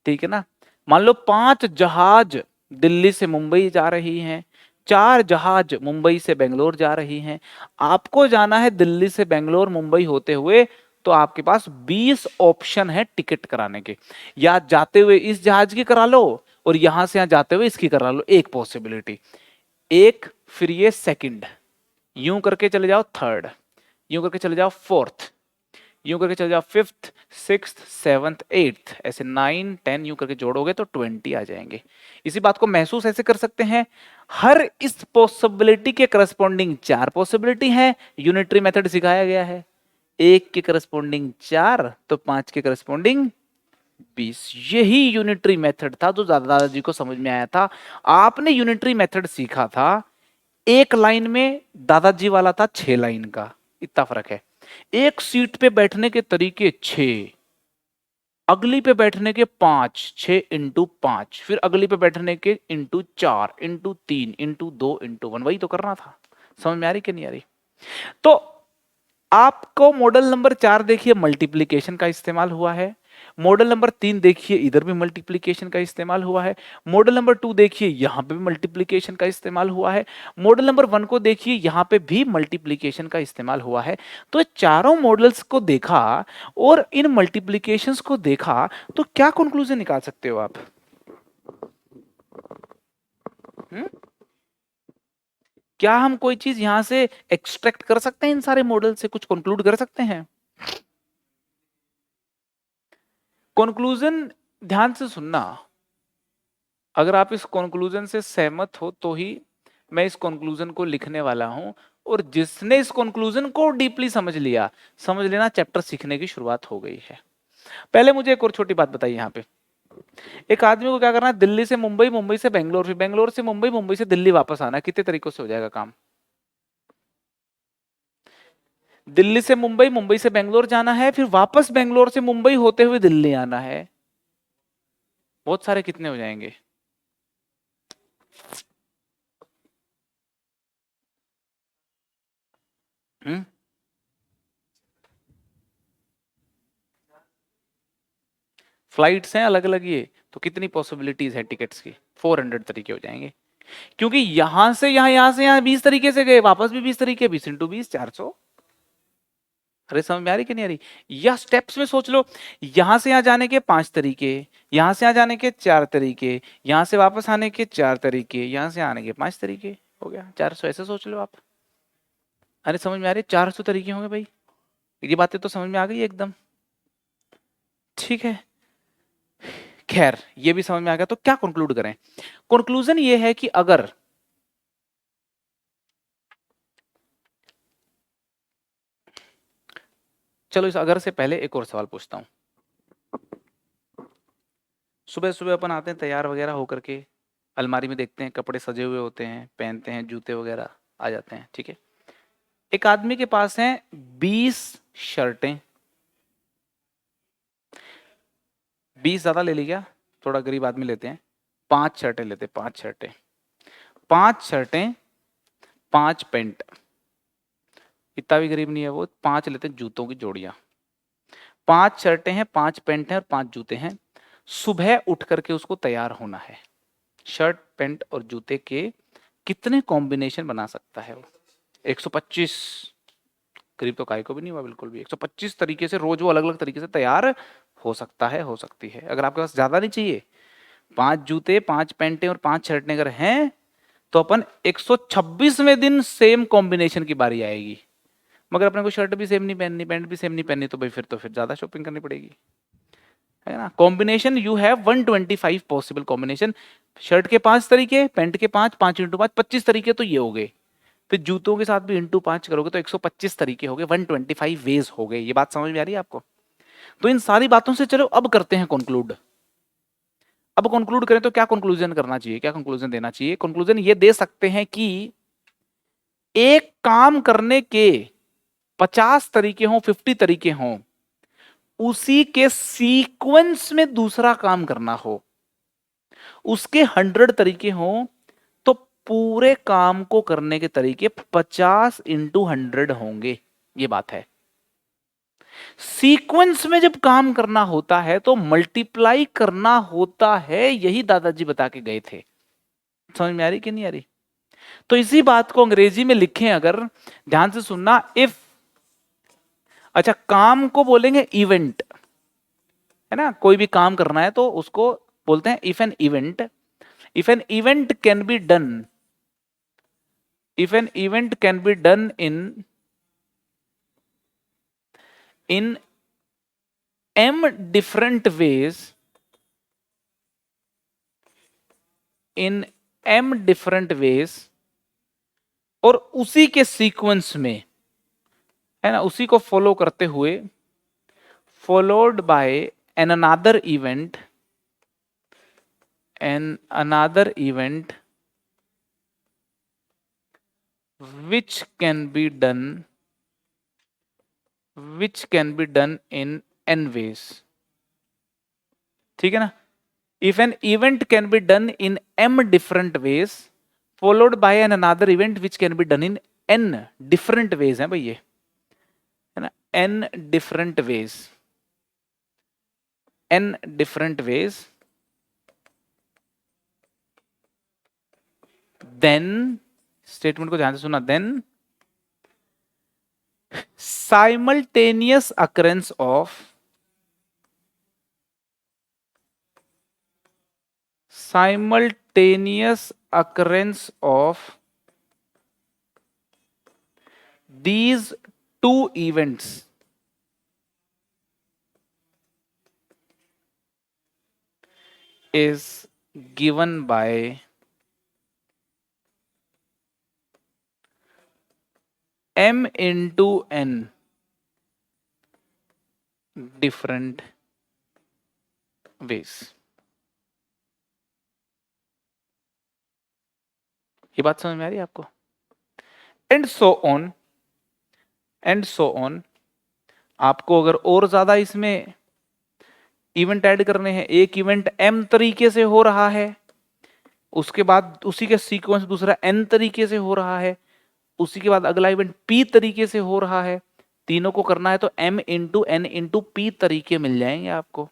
ठीक है ना। मान लो 5 जहाज दिल्ली से मुंबई जा रही हैं, 4 जहाज मुंबई से बेंगलोर जा रही हैं। आपको जाना है दिल्ली से बेंगलोर मुंबई होते हुए, तो आपके पास 20 ऑप्शन है टिकट कराने के। या जाते हुए इस जहाज की करा लो, और यहां से यहां जाते हुए इसकी करा लो, एक पॉसिबिलिटी। एक, फिर ये सेकंड, यूं करके चले जाओ थर्ड, यूं करके चले जाओ फोर्थ, यूं करके चले जाओ फिफ्थ, सिक्स्थ, सेवंथ, एट्थ, ऐसे 9, 10 यूं करके जोड़ोगे तो 20 आ जाएंगे। इसी बात को महसूस ऐसे कर सकते हैं, हर इस पॉसिबिलिटी के करस्पॉन्डिंग 4 पॉसिबिलिटी है। यूनिटरी मेथड सिखाया गया है, 1 के करस्पॉन्डिंग 4 तो 5 के करस्पॉन्डिंग 20। यही यूनिटरी मेथड था जो दादाजी को समझ में आया था। आपने यूनिटरी मेथड सीखा था, एक लाइन में दादाजी वाला था 6 लाइन का, इतना फर्क है। एक सीट पे बैठने के तरीके 6, अगली पे बैठने के 5, 6 into 5, फिर अगली पे बैठने के इंटू 4, इंटू 3, इंटू 2, इंटू 1, वही तो करना था। समझ में आ रही कि नहीं आ रही? तो आपको मॉडल नंबर 4 देखिए मल्टीप्लीकेशन का इस्तेमाल हुआ है, मॉडल नंबर 3 देखिए इधर भी मल्टीप्लीकेशन का इस्तेमाल हुआ है, मॉडल नंबर 2 देखिए यहां पे भी मल्टीप्लीकेशन का इस्तेमाल हुआ है, मॉडल नंबर 1 को देखिए यहां पे भी मल्टीप्लीकेशन का इस्तेमाल हुआ है। तो चारों मॉडल्स को देखा और इन मल्टीप्लीकेशंस को देखा, तो क्या कंक्लूजन निकाल सकते हो आप? क्या हम कोई चीज यहां से एक्सट्रैक्ट कर सकते हैं, इन सारे मॉडल से कुछ कंक्लूड कर सकते हैं? कंक्लूजन ध्यान से सुनना, अगर आप इस कंक्लूजन से सहमत हो तो ही मैं इस कंक्लूजन को लिखने वाला हूं, और जिसने इस कंक्लूजन को डीपली समझ लिया, समझ लेना चैप्टर सीखने की शुरुआत हो गई है। पहले मुझे एक और छोटी बात बताइए, यहाँ पे एक आदमी को क्या करना है, दिल्ली से मुंबई, मुंबई से बेंगलोर, फिर बेंगलोर से मुंबई, मुंबई से दिल्ली वापस आना है। कितने तरीकों से हो जाएगा काम? दिल्ली से मुंबई, मुंबई से बेंगलोर जाना है, फिर वापस बेंगलोर से मुंबई होते हुए दिल्ली आना है। बहुत सारे कितने हो जाएंगे? हम्म, फ्लाइट्स हैं अलग अलग, ये तो कितनी पॉसिबिलिटीज है टिकट्स की? 400 तरीके हो जाएंगे, क्योंकि यहां से यहां, यहां से यहां 20 तरीके से गए, वापस भी 20 तरीके, 20 into 20 400। अरे समझ में आ रही कि नहीं आ रही? या स्टेप्स में सोच लो, यहां से यहां जाने के 5 तरीके, यहां से यहां जाने के 4 तरीके, यहां से वापस आने के 4 तरीके, यहां से आने के 5 तरीके, हो गया 400। ऐसे सोच लो आप। अरे समझ में आ रही? 400 तरीके होंगे भाई, ये बातें तो समझ में आ गई एकदम, ठीक है। खैर ये भी समझ में आ गया, तो क्या कंक्लूड करें? कंक्लूजन ये है कि अगर चलो इस अगर से पहले एक और सवाल पूछता हूं। सुबह सुबह अपन आते हैं तैयार वगैरह होकर के, अलमारी में देखते हैं कपड़े सजे हुए होते हैं, पहनते हैं जूते वगैरह, आ जाते हैं, ठीक है। एक आदमी के पास है 20 शर्टें, 20 ज्यादा ले ली क्या? थोड़ा गरीब आदमी लेते हैं, 5 शर्टें लेते हैं, 5 शर्टें, 5 शर्टें, 5 पेंट, इतना भी गरीब नहीं है वो, 5 लेते हैं जूतों की जोड़ियां। 5 शर्टें हैं, 5 पेंट हैं और 5 जूते हैं। सुबह उठ करके उसको तैयार होना है, शर्ट पेंट और जूते के कितने कॉम्बिनेशन बना सकता है वो? 125। करीब तो काय को भी नहीं हुआ बिल्कुल भी, 125 तरीके से रोज वो अलग अलग तरीके से तैयार हो सकता है, हो सकती है। अगर आपके पास ज्यादा नहीं चाहिए 5 जूते, 5 पैंटें और 5 शर्टें अगर हैं तो अपन 126वें दिन सेम कॉम्बिनेशन की बारी आएगी। मगर अपने को शर्ट भी सेम नहीं पहननी, पैंट भी सेम नहीं पहननी, तो भाई फिर ज्यादा शॉपिंग करनी पड़ेगी, है ना। Combination you have 125 possible combination. Shirt के 5 तरीके, पैंट के 5, 5 इंटू 5, 25 तरीके तो ये हो गए। फिर जूतों के साथ भी इंटू 5 करोगे तो 125 तरीके हो गए, 125 वेज हो गए। ये बात समझ में आ रही है आपको? तो इन सारी बातों से चलो अब करते हैं कंक्लूड। अब कंक्लूड करें तो क्या कंक्लूजन करना चाहिए, क्या कंक्लूजन देना चाहिए? कंक्लूजन ये दे सकते हैं कि एक काम करने के 50 तरीके हों, 50 तरीके हों, उसी के सीक्वेंस में दूसरा काम करना हो, उसके 100 तरीके हों, तो पूरे काम को करने के तरीके 50 इंटू 100 होंगे। ये बात है। सीक्वेंस में जब काम करना होता है तो मल्टीप्लाई करना होता है, यही दादाजी बता के गए थे। समझ में आ रही कि नहीं आ रही? तो इसी बात को अंग्रेजी में लिखें अगर, ध्यान से सुनना, इफ, अच्छा काम को बोलेंगे इवेंट, है ना, कोई भी काम करना है तो उसको बोलते हैं if an event. If an event can be done, if an event can be done in m different ways, in m different ways, और उसी के सीक्वेंस में, है ना, उसी को फॉलो करते हुए, followed by an another event, which can be done, in n ways। ठीक है ना? If an event can be done in m different ways followed by an another event which can be done in n different ways, है भाई ये, है ना, n different ways, n different ways, then, statement को ध्यान से सुना, then simultaneous occurrence of these two events is given by m into n different ways। ये बात समझ में आ रही है आपको? And so on, and so on. आपको अगर और ज्यादा इसमें इवेंट ऐड करने हैं, एक इवेंट m तरीके से हो रहा है, उसके बाद उसी के सीक्वेंस दूसरा n तरीके से हो रहा है, उसी के बाद अगला इवेंट p तरीके से हो रहा है, तीनों को करना है तो m into n into p तरीके मिल जाएंगे आपको।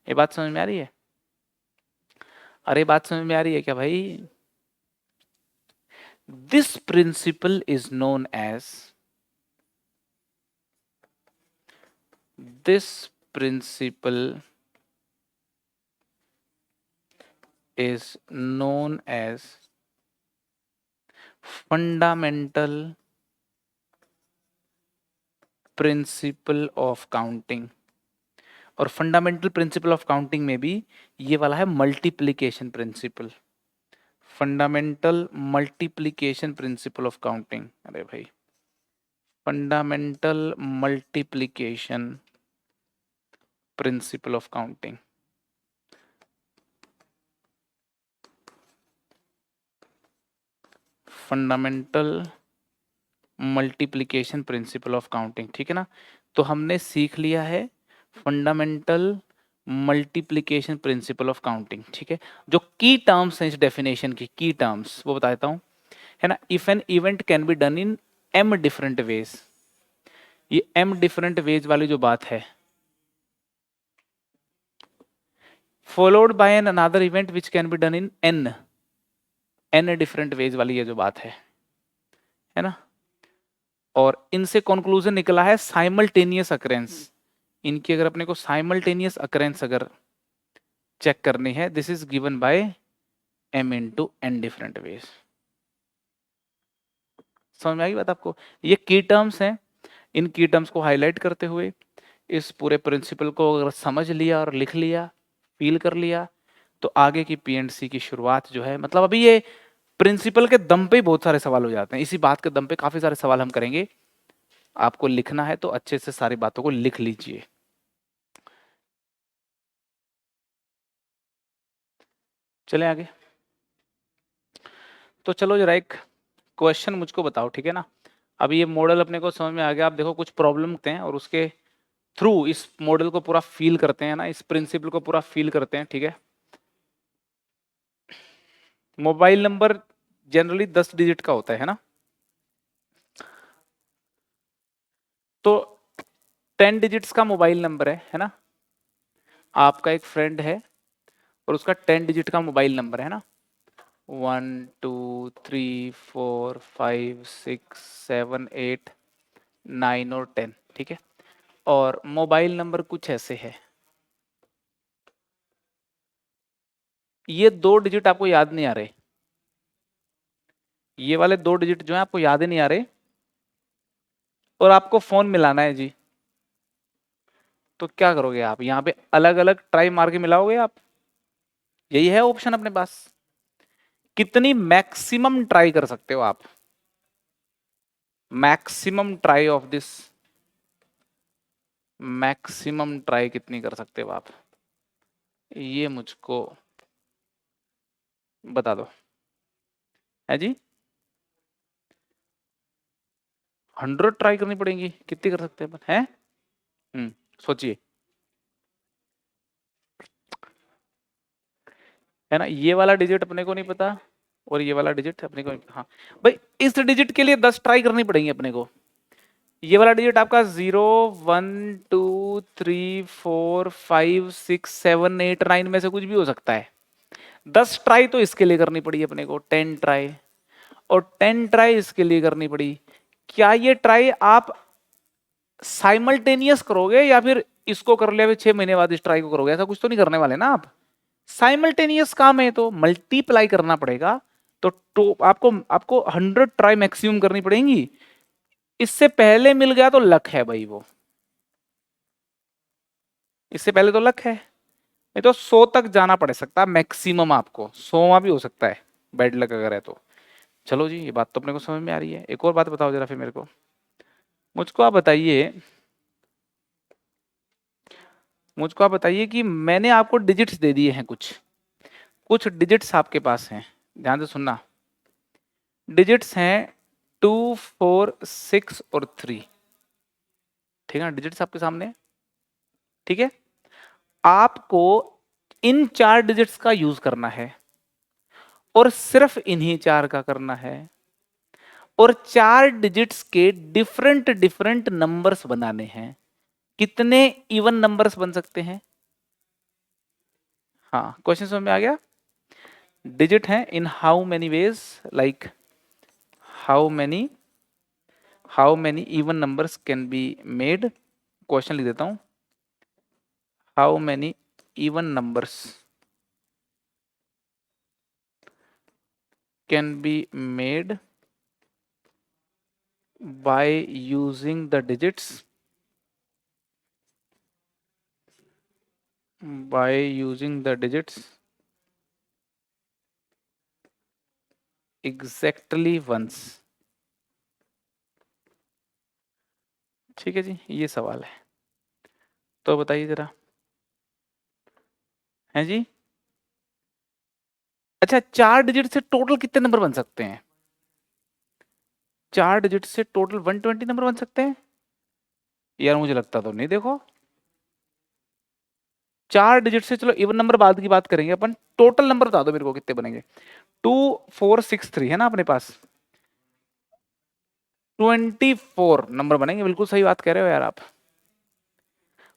ये बात समझ में आ रही है? अरे बात समझ में आ रही है क्या भाई? This principle is known as, this principle is known as fundamental principle of counting। और फंडामेंटल प्रिंसिपल ऑफ काउंटिंग में भी ये वाला है multiplication principal, fundamental multiplication principle of counting. अरे भाई, fundamental multiplication principle of counting, fundamental multiplication principle of counting. ठीक है ना? तो हमने सीख लिया है fundamental multiplication principle of counting. ठीक है, जो की टर्म्स हैं इस डेफिनेशन की, की टर्म्स वो बता देता हूं, है ना। If an event can be done in m different ways, ये m डिफरेंट वेज वाली जो बात है, followed by an another event which can be done in n different ways वाली ये जो बात है ना। और इनसे कंक्लूजन निकला है साइमल्टेनियस अकरेंस। इनकी अगर अपने को साइमल्टेनियस अकरेंस अगर चेक करनी है, this is given by m into n different ways. समझ में आई बात आपको? ये की टर्म्स हैं, इन की टर्म्स को हाईलाइट करते हुए इस पूरे प्रिंसिपल को अगर समझ लिया और लिख लिया, फील कर लिया, तो आगे की पीएनसी की शुरुआत जो है, मतलब अभी ये प्रिंसिपल के दम पे ही बहुत सारे सवाल हो जाते हैं, इसी बात के दम पे काफी सारे सवाल हम करेंगे। आपको लिखना है तो अच्छे से सारी बातों को लिख लीजिए। चले आगे। तो चलो जरा एक क्वेश्चन मुझको बताओ, ठीक है ना? अभी ये मॉडल अपने को समझ में आ गया। आप देखो कुछ प्रॉब्लम हैं और उसके थ्रू इस मॉडल को पूरा फील करते हैं ना, इस प्रिंसिपल को पूरा फील करते हैं, ठीक है? मोबाइल नंबर जनरली 10 डिजिट का होता है ना? तो 10 डिजिट्स का मोबाइल नंबर है ना? आपका एक फ्रेंड है और उसका 10 डिजिट का मोबाइल नंबर है ना? 1 2 3 4 5 6 7 8 9 और 10, ठीक है? और मोबाइल नंबर कुछ ऐसे है, ये 2 डिजिट आपको याद नहीं आ रहे, ये वाले 2 डिजिट जो है आपको याद ही नहीं आ रहे, और आपको फोन मिलाना है जी। तो क्या करोगे आप? यहाँ पे अलग अलग ट्राई मार के मिलाओगे आप, यही है ऑप्शन अपने पास। कितनी मैक्सिमम ट्राई कर सकते हो आप? Maximum try of this, maximum try कितनी कर सकते हो आप? ये मुझको बता दो। है जी? 100 ट्राई करनी पड़ेगी? कितनी कर सकते हैं अपन? है सोचिए, है ना? ये वाला डिजिट अपने को नहीं पता और ये वाला डिजिट अपने को नहीं पता। हाँ भाई, इस डिजिट के लिए 10 ट्राई करनी पड़ेगी अपने को। ये वाला डिजिट आपका 0 1 2 3 4 5 6 7 8 9 में से कुछ भी हो सकता है। 10 ट्राई तो इसके लिए करनी पड़ी अपने को, 10 ट्राई, और 10 ट्राई इसके लिए करनी पड़ी। क्या ये ट्राई आप साइमल्टेनियस करोगे या फिर इसको कर लिया फिर 6 महीने बाद इस ट्राई को करोगे? ऐसा कुछ तो नहीं करने वाले ना आप। साइमल्टेनियस काम है तो मल्टीप्लाई करना पड़ेगा। तो आपको आपको 100 ट्राई मैक्सिमम करनी पड़ेगी। इससे पहले मिल गया तो लक है भाई, वो इससे पहले तो लक है, नहीं तो 100 तक जाना पड़ सकता मैक्सिमम, आपको 100वां भी हो सकता है बैड लक अगर है तो। चलो जी, ये बात तो अपने को समझ में आ रही है। एक और बात बताओ जरा फिर मेरे को, मुझको आप बताइए, मुझको आप बताइए कि मैंने आपको डिजिट्स दे दिए हैं, कुछ कुछ डिजिट्स आपके पास हैं, ध्यान से सुनना। डिजिट्स हैं 2 4 6 और 3, ठीक है ना? डिजिट्स आपके सामने है, ठीक है? आपको इन 4 डिजिट्स का यूज करना है और सिर्फ इन्हीं 4 का करना है, और 4 डिजिट्स के डिफरेंट डिफरेंट नंबर्स बनाने हैं। कितने इवन नंबर्स बन सकते हैं? हाँ, क्वेश्चन समझ में आ गया? डिजिट है in how many veg, like how many even numbers can be made. Question लिख देता हूं, how many even numbers can be made by using the digits, by using the digits exactly once। ठीक है जी, ये सवाल है, तो बताइए जरा। है जी? अच्छा, 4 डिजिट से टोटल कितने नंबर बन सकते हैं? 4 डिजिट से टोटल 120 नंबर बन सकते हैं? यार मुझे लगता तो नहीं। देखो, 4 डिजिट से, चलो इवन नंबर बाद की बात करेंगे अपन, टोटल नंबर बता दो मेरे को कितने बनेंगे। 2 4 6 3 है ना अपने पास, 24 नंबर बनेंगे। बिल्कुल सही बात कह रहे हो यार आप।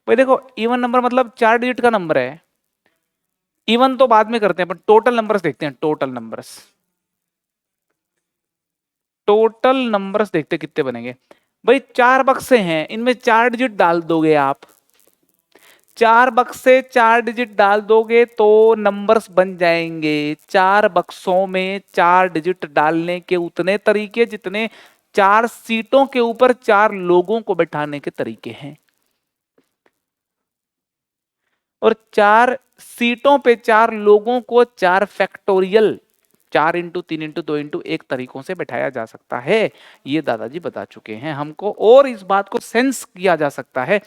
भाई देखो, इवन नंबर मतलब 4 डिजिट का नंबर है, इवन तो बाद में करते हैं, पर टोटल नंबर्स देखते हैं। टोटल नंबर्स देखते कितने बनेंगे। भाई 4 बक्से हैं, इनमें 4 डिजिट डाल दोगे आप, 4 बक्से 4 डिजिट डाल दोगे तो नंबर्स बन जाएंगे। 4 बक्सों में 4 डिजिट डालने के उतने तरीके जितने 4 सीटों के ऊपर 4 लोगों को बैठाने के तरीके हैं। और 4 सीटों पे 4 लोगों को 4 फैक्टोरियल 4 इंटू 3 इंटू 2 इंटू 1 तरीकों से बैठाया जा सकता है। ये दादाजी बता चुके हैं हमको। और इस बात को सेंस किया जा सकता है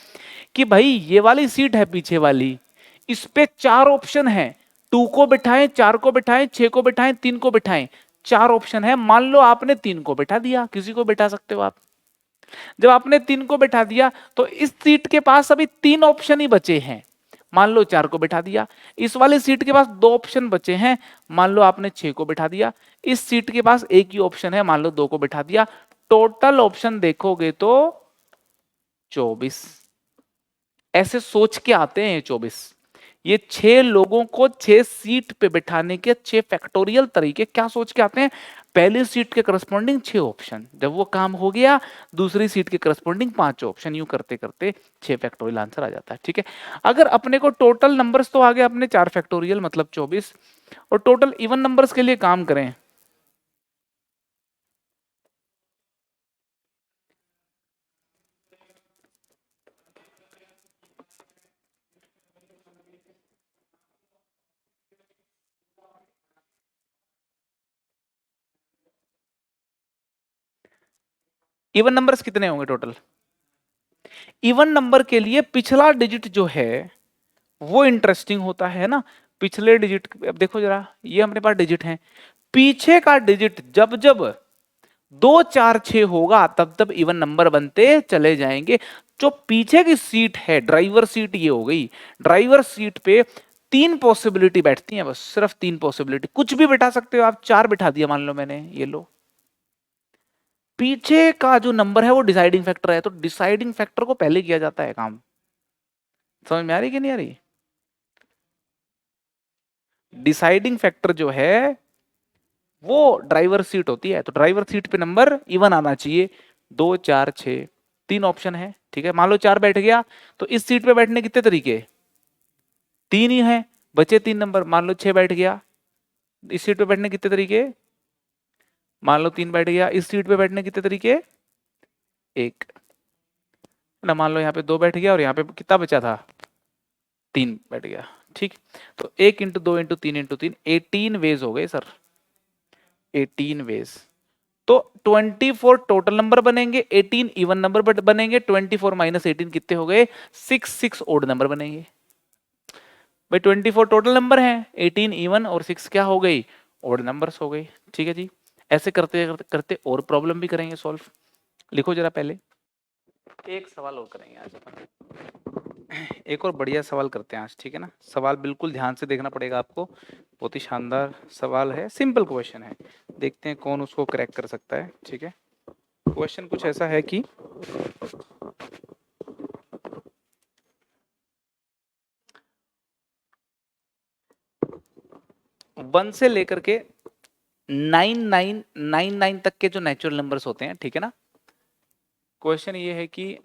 कि भाई ये वाली सीट है पीछे वाली, इस पे 4 ऑप्शन है। 2 को बिठाएं, 4 को बिठाएं, 6 को बिठाएं, 3 को बिठाएं। 4 ऑप्शन है। मान लो आपने 3 को बिठा दिया, किसी को बिठा सकते हो आप। जब आपने 3 को बिठा दिया तो इस सीट के पास अभी 3 ऑप्शन ही बचे हैं। मान लो 4 को बिठा दिया। इस वाली सीट के पास 2 ऑप्शन बचे हैं। मान लो आपने 6 को बिठा दिया। इस सीट के पास एक ही ऑप्शन है। मान लो 2 को बिठा दिया। टोटल ऑप्शन देखोगे तो 24। ऐसे सोच के आते हैं 24। ये 6 लोगों को 6 सीट पे बिठाने के 6 फैक्टोरियल तरीके क्या सोच के आते हैं। पहली सीट के करस्पॉन्डिंग 6 ऑप्शन, जब वो काम हो गया दूसरी सीट के करस्पॉन्डिंग 5 ऑप्शन, यूं करते करते 6 फैक्टोरियल आंसर आ जाता है। ठीक है, अगर अपने को टोटल नंबर्स तो आ गए अपने 4 फैक्टोरियल मतलब 24, और टोटल इवन नंबर्स के लिए काम करें। इवन नंबर्स कितने होंगे टोटल? इवन नंबर के लिए पिछला डिजिट जो है वो इंटरेस्टिंग होता है ना। पिछले डिजिट, अब देखो जरा, ये अपने पास डिजिट है, पीछे का डिजिट जब जब 2 4 6 होगा तब तब इवन नंबर बनते चले जाएंगे। जो पीछे की सीट है ड्राइवर सीट, ये हो गई ड्राइवर सीट पे 3 पॉसिबिलिटी बैठती हैं, बस सिर्फ 3 पॉसिबिलिटी, कुछ भी बिठा सकते हो आप। 4 बिठा दिया मान लो मैंने, ये लो। पीछे का जो नंबर है वो डिसाइडिंग फैक्टर है, तो डिसाइडिंग फैक्टर को पहले किया जाता है काम। समझ में आ रही कि नहीं आ रही? डिसाइडिंग फैक्टर जो है वो ड्राइवर सीट होती है, तो ड्राइवर सीट पे नंबर इवन आना चाहिए। 2 4 6 3 ऑप्शन है। ठीक है, मान लो 4 बैठ गया तो इस सीट पे बैठने कितने तरीके? 3 ही है, बचे 3 नंबर। मान लो 6 बैठ गया, इस सीट पे बैठने कितने तरीके? मान लो 3 बैठ गया, इस सीट पे बैठने कितने तरीके? 1 ना। मान लो यहाँ पे 2 बैठ गया और यहाँ पे कितना बचा था? 3 बैठ गया। ठीक, तो 1 इंटू 2 इंटू 3 इंटू 3 18 वेज हो गए सर, 18 वेज। तो 24 टोटल नंबर बनेंगे, 18 इवन नंबर बनेंगे। 24 माइनस 18 कितने हो गए? 6 6 ओड नंबर बनेंगे। भाई 24 टोटल नंबर है, 18 इवन और 6 क्या हो गई? ओड नंबर्स हो गई। ठीक है जी, ऐसे करते करते करते और प्रॉब्लम भी करेंगे सॉल्व। लिखो जरा पहले, एक सवाल और करेंगे आज अपन। एक और बढ़िया सवाल करते हैं आज, ठीक है ना। सवाल बिल्कुल ध्यान से देखना पड़ेगा आपको, बहुत ही शानदार सवाल है, सिंपल क्वेश्चन है। देखते हैं कौन उसको क्रैक कर सकता है। ठीक है, क्वेश्चन कुछ ऐसा है कि 1 से लेकर के 9999 तक के जो नेचुरल नंबर्स होते हैं, ठीक है ना। क्वेश्चन ये है कि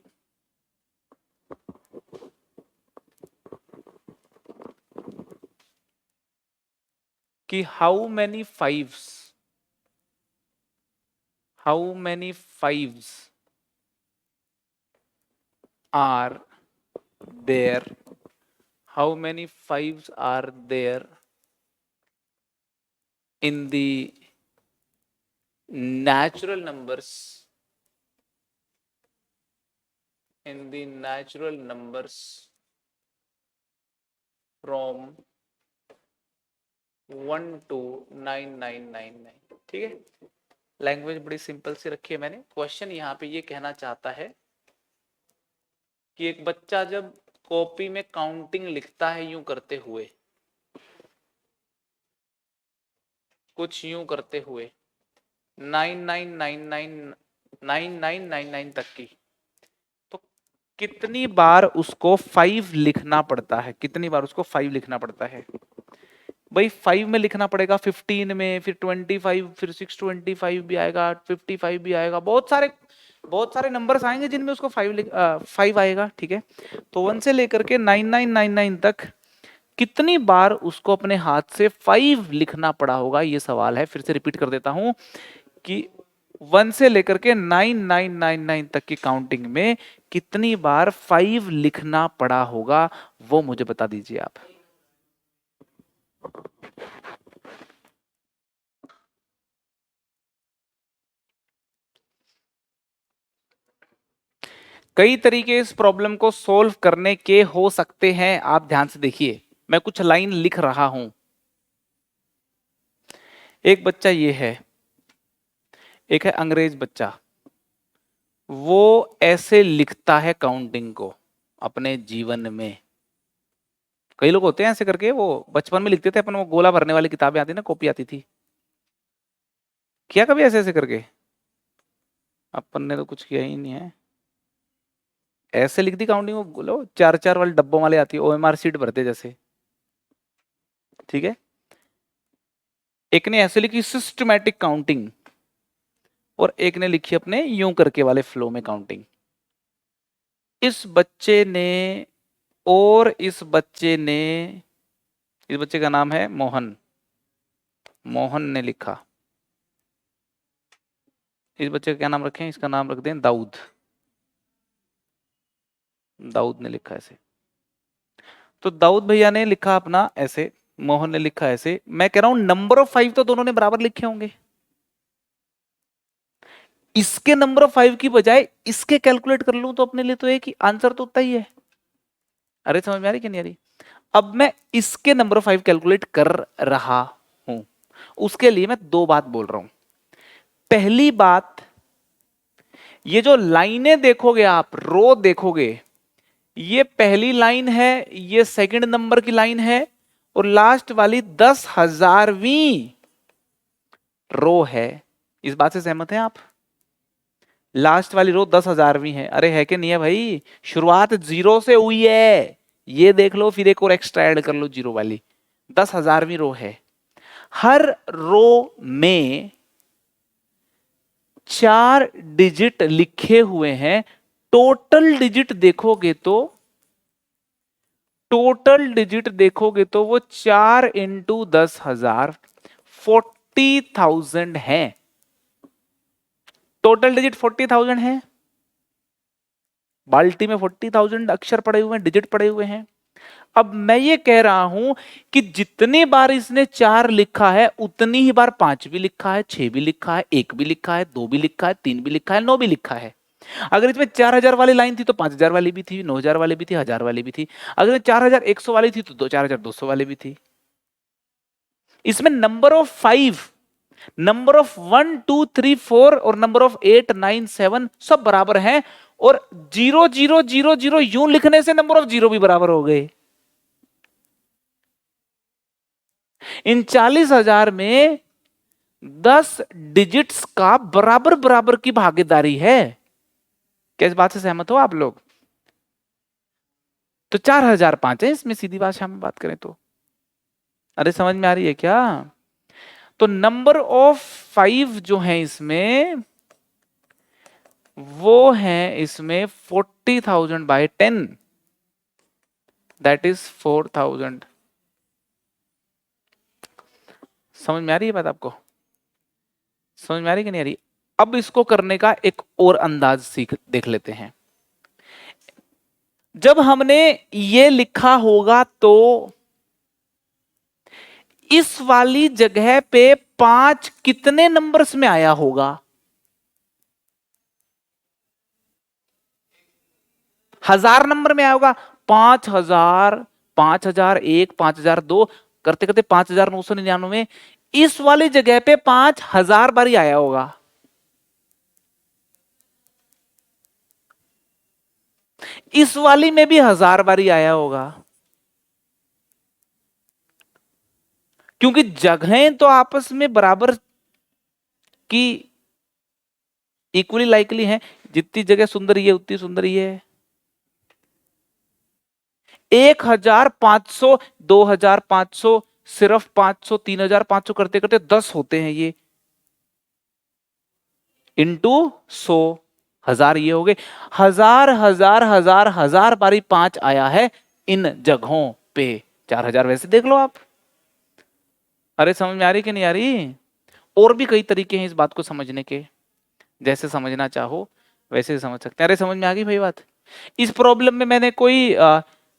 how many fives are there, how many fives are there in the natural numbers, from 1 to 9999। ठीक है, लैंग्वेज बड़ी सिंपल सी रखी है मैंने। क्वेश्चन यहाँ पे ये कहना चाहता है कि एक बच्चा जब कॉपी में काउंटिंग लिखता है यूं करते हुए, कुछ यूं करते हुए 9999 तक की, तो कितनी बार उसको 5 लिखना पड़ता है? कितनी बार उसको 5 लिखना पड़ता है? भाई 5 में लिखना पड़ेगा, 15 में, फिर 25, फिर 625 भी आएगा, 55 भी आएगा, बहुत सारे बहुत सारे नंबर्स आएंगे जिनमें उसको 5 आएगा, ठीक है। तो 1 से लेकर के 9999 तक कितनी बार उसको अपने हाथ से 5 लिखना पड़ा होगा, ये सवाल है। फिर से रिपीट कर देता हूं कि 1 से लेकर के 9999 तक की काउंटिंग में कितनी बार 5 लिखना पड़ा होगा, वो मुझे बता दीजिए आप। कई तरीके इस प्रॉब्लम को सोल्व करने के हो सकते हैं, आप ध्यान से देखिए, मैं कुछ लाइन लिख रहा हूं। एक बच्चा ये है, एक है अंग्रेज बच्चा, वो ऐसे लिखता है काउंटिंग को अपने जीवन में। कई लोग होते हैं ऐसे करके, वो बचपन में लिखते थे अपन, वो गोला भरने वाली किताबें आती ना, कॉपी आती थी, किया कभी ऐसे ऐसे करके? अपन ने तो कुछ किया ही नहीं है। ऐसे लिख दी काउंटिंग, वो बोलो 4-4 वाले डब्बों वाले आती है, ओएमआर सीट भरते जैसे, ठीक है। एक ने ऐसे लिखी सिस्टमैटिक काउंटिंग, और एक ने लिखी अपने यूं करके वाले फ्लो में काउंटिंग। इस बच्चे ने, और इस बच्चे ने, इस बच्चे का नाम है मोहन, मोहन ने लिखा। इस बच्चे का क्या नाम रखें? इसका नाम रख दें दाऊद, दाऊद ने लिखा ऐसे। तो दाऊद भैया ने लिखा अपना ऐसे, मोहन ने लिखा ऐसे। मैं कह रहा हूं नंबर ऑफ 5 तो दोनों ने बराबर लिखे होंगे। इसके नंबर ऑफ 5 की बजाय इसके कैलकुलेट कर लूं तो अपने लिए तो एक ही आंसर तो उतना ही है। अरे समझ में आ रही कि नहीं आ रही? अब मैं इसके नंबर ऑफ 5 कैलकुलेट कर रहा हूं, उसके लिए मैं दो बात बोल रहा हूं। पहली बात, ये जो लाइनें देखोगे आप, रो देखोगे, ये पहली लाइन है, ये सेकंड नंबर की लाइन है, और लास्ट वाली 10,000वीं रो है। इस बात से सहमत हैं आप? लास्ट वाली रो 10,000वीं है। अरे है कि नहीं है भाई? शुरुआत 0 से हुई है, ये देख लो, फिर एक और एक्स्ट्रा ऐड कर लो जीरो वाली, 10,000वीं रो है। हर रो में 4 डिजिट लिखे हुए हैं। टोटल डिजिट देखोगे तो, टोटल डिजिट देखोगे तो वो 4 इंटू 10,000, 40,000 है। टोटल डिजिट 40,000 है। बाल्टी में 40,000 अक्षर पड़े हुए हैं, डिजिट पड़े हुए हैं। अब मैं ये कह रहा हूं कि जितनी बार इसने 4 लिखा है, उतनी ही बार 5 भी लिखा है, 6 भी लिखा है, 1 भी लिखा है, 2 भी लिखा है, 3 भी लिखा है, 9 भी लिखा है। अगर इसमें 4,000 वाली लाइन थी तो 5,000 वाली भी थी, 9,000 वाली भी थी, 1,000 वाली भी थी। अगर 4,100 वाली थी तो 4,200 वाली भी थी। इसमें नंबर ऑफ 5, नंबर ऑफ 1 2 3 4 और नंबर ऑफ 8 9 7 सब बराबर हैं, और 0 0 0 0 यूं लिखने से नंबर ऑफ 0 भी बराबर हो गए। इन 40,000 में 10 डिजिट्स का बराबर बराबर की भागीदारी है। क्या इस बात से सहमत हो आप लोग? तो 4,005 है इसमें, सीधी भाषा में बात करें तो। अरे समझ में आ रही है क्या? तो नंबर ऑफ 5 जो है इसमें, वो है इसमें 40,000 बाय 10, दैट इज 4,000। समझ में आ रही है बात आपको? समझ में आ रही कि नहीं आ रही? अब इसको करने का एक और अंदाज सीख देख लेते हैं। जब हमने ये लिखा होगा तो इस वाली जगह पे 5 कितने नंबर्स में आया होगा? 1,000 नंबर में आया होगा। 5,000, 5,001, 5,002 करते करते 5,999, इस वाली जगह पे 5,000 बार ही आया होगा। इस वाली में भी 1,000 बार ही आया होगा, क्योंकि जगहें तो आपस में बराबर की इक्वली लाइकली हैं। जितनी जगह सुंदर ही है उतनी सुंदर ही है। 1,500, 2,500, सिर्फ 500, 3,500 करते करते 10 होते हैं ये, इंटू 100, 1000 ये हो गए, हजार हजार हजार हजार बारी 5 आया है इन जगहों पे, 4000 वैसे देख लो आप। अरे समझ में आ रही कि नहीं आ रही? और भी कई तरीके हैं इस बात को समझने के, जैसे समझना चाहो वैसे समझ सकते हैं। अरे समझ में आ गई भाई बात? इस प्रॉब्लम में मैंने कोई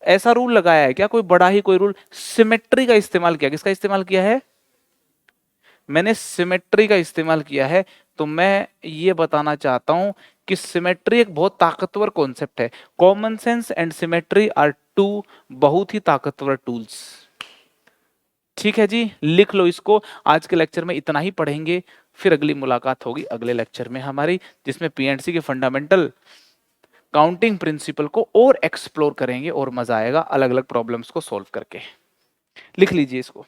ऐसा रूल लगाया है क्या, कोई बड़ा ही कोई रूल? सिमेट्री का इस्तेमाल किया, किसका इस्तेमाल किया है? मैंने सिमेट्री का इस्तेमाल किया है। तो मैं ये बताना चाहता हूं कि सिमेट्री एक बहुत ताकतवर कॉन्सेप्ट है। Common sense and symmetry are too बहुत ही ताकतवर टूल्स। ठीक है जी, लिख लो इसको। आज के लेक्चर में इतना ही पढ़ेंगे, फिर अगली मुलाकात होगी अगले लेक्चर में हमारी, जिसमें पीएनसी के फंडामेंटल काउंटिंग प्रिंसिपल को और एक्सप्लोर करेंगे और मजा आएगा अलग अलग प्रॉब्लम्स को सॉल्व करके। लिख लीजिए इसको।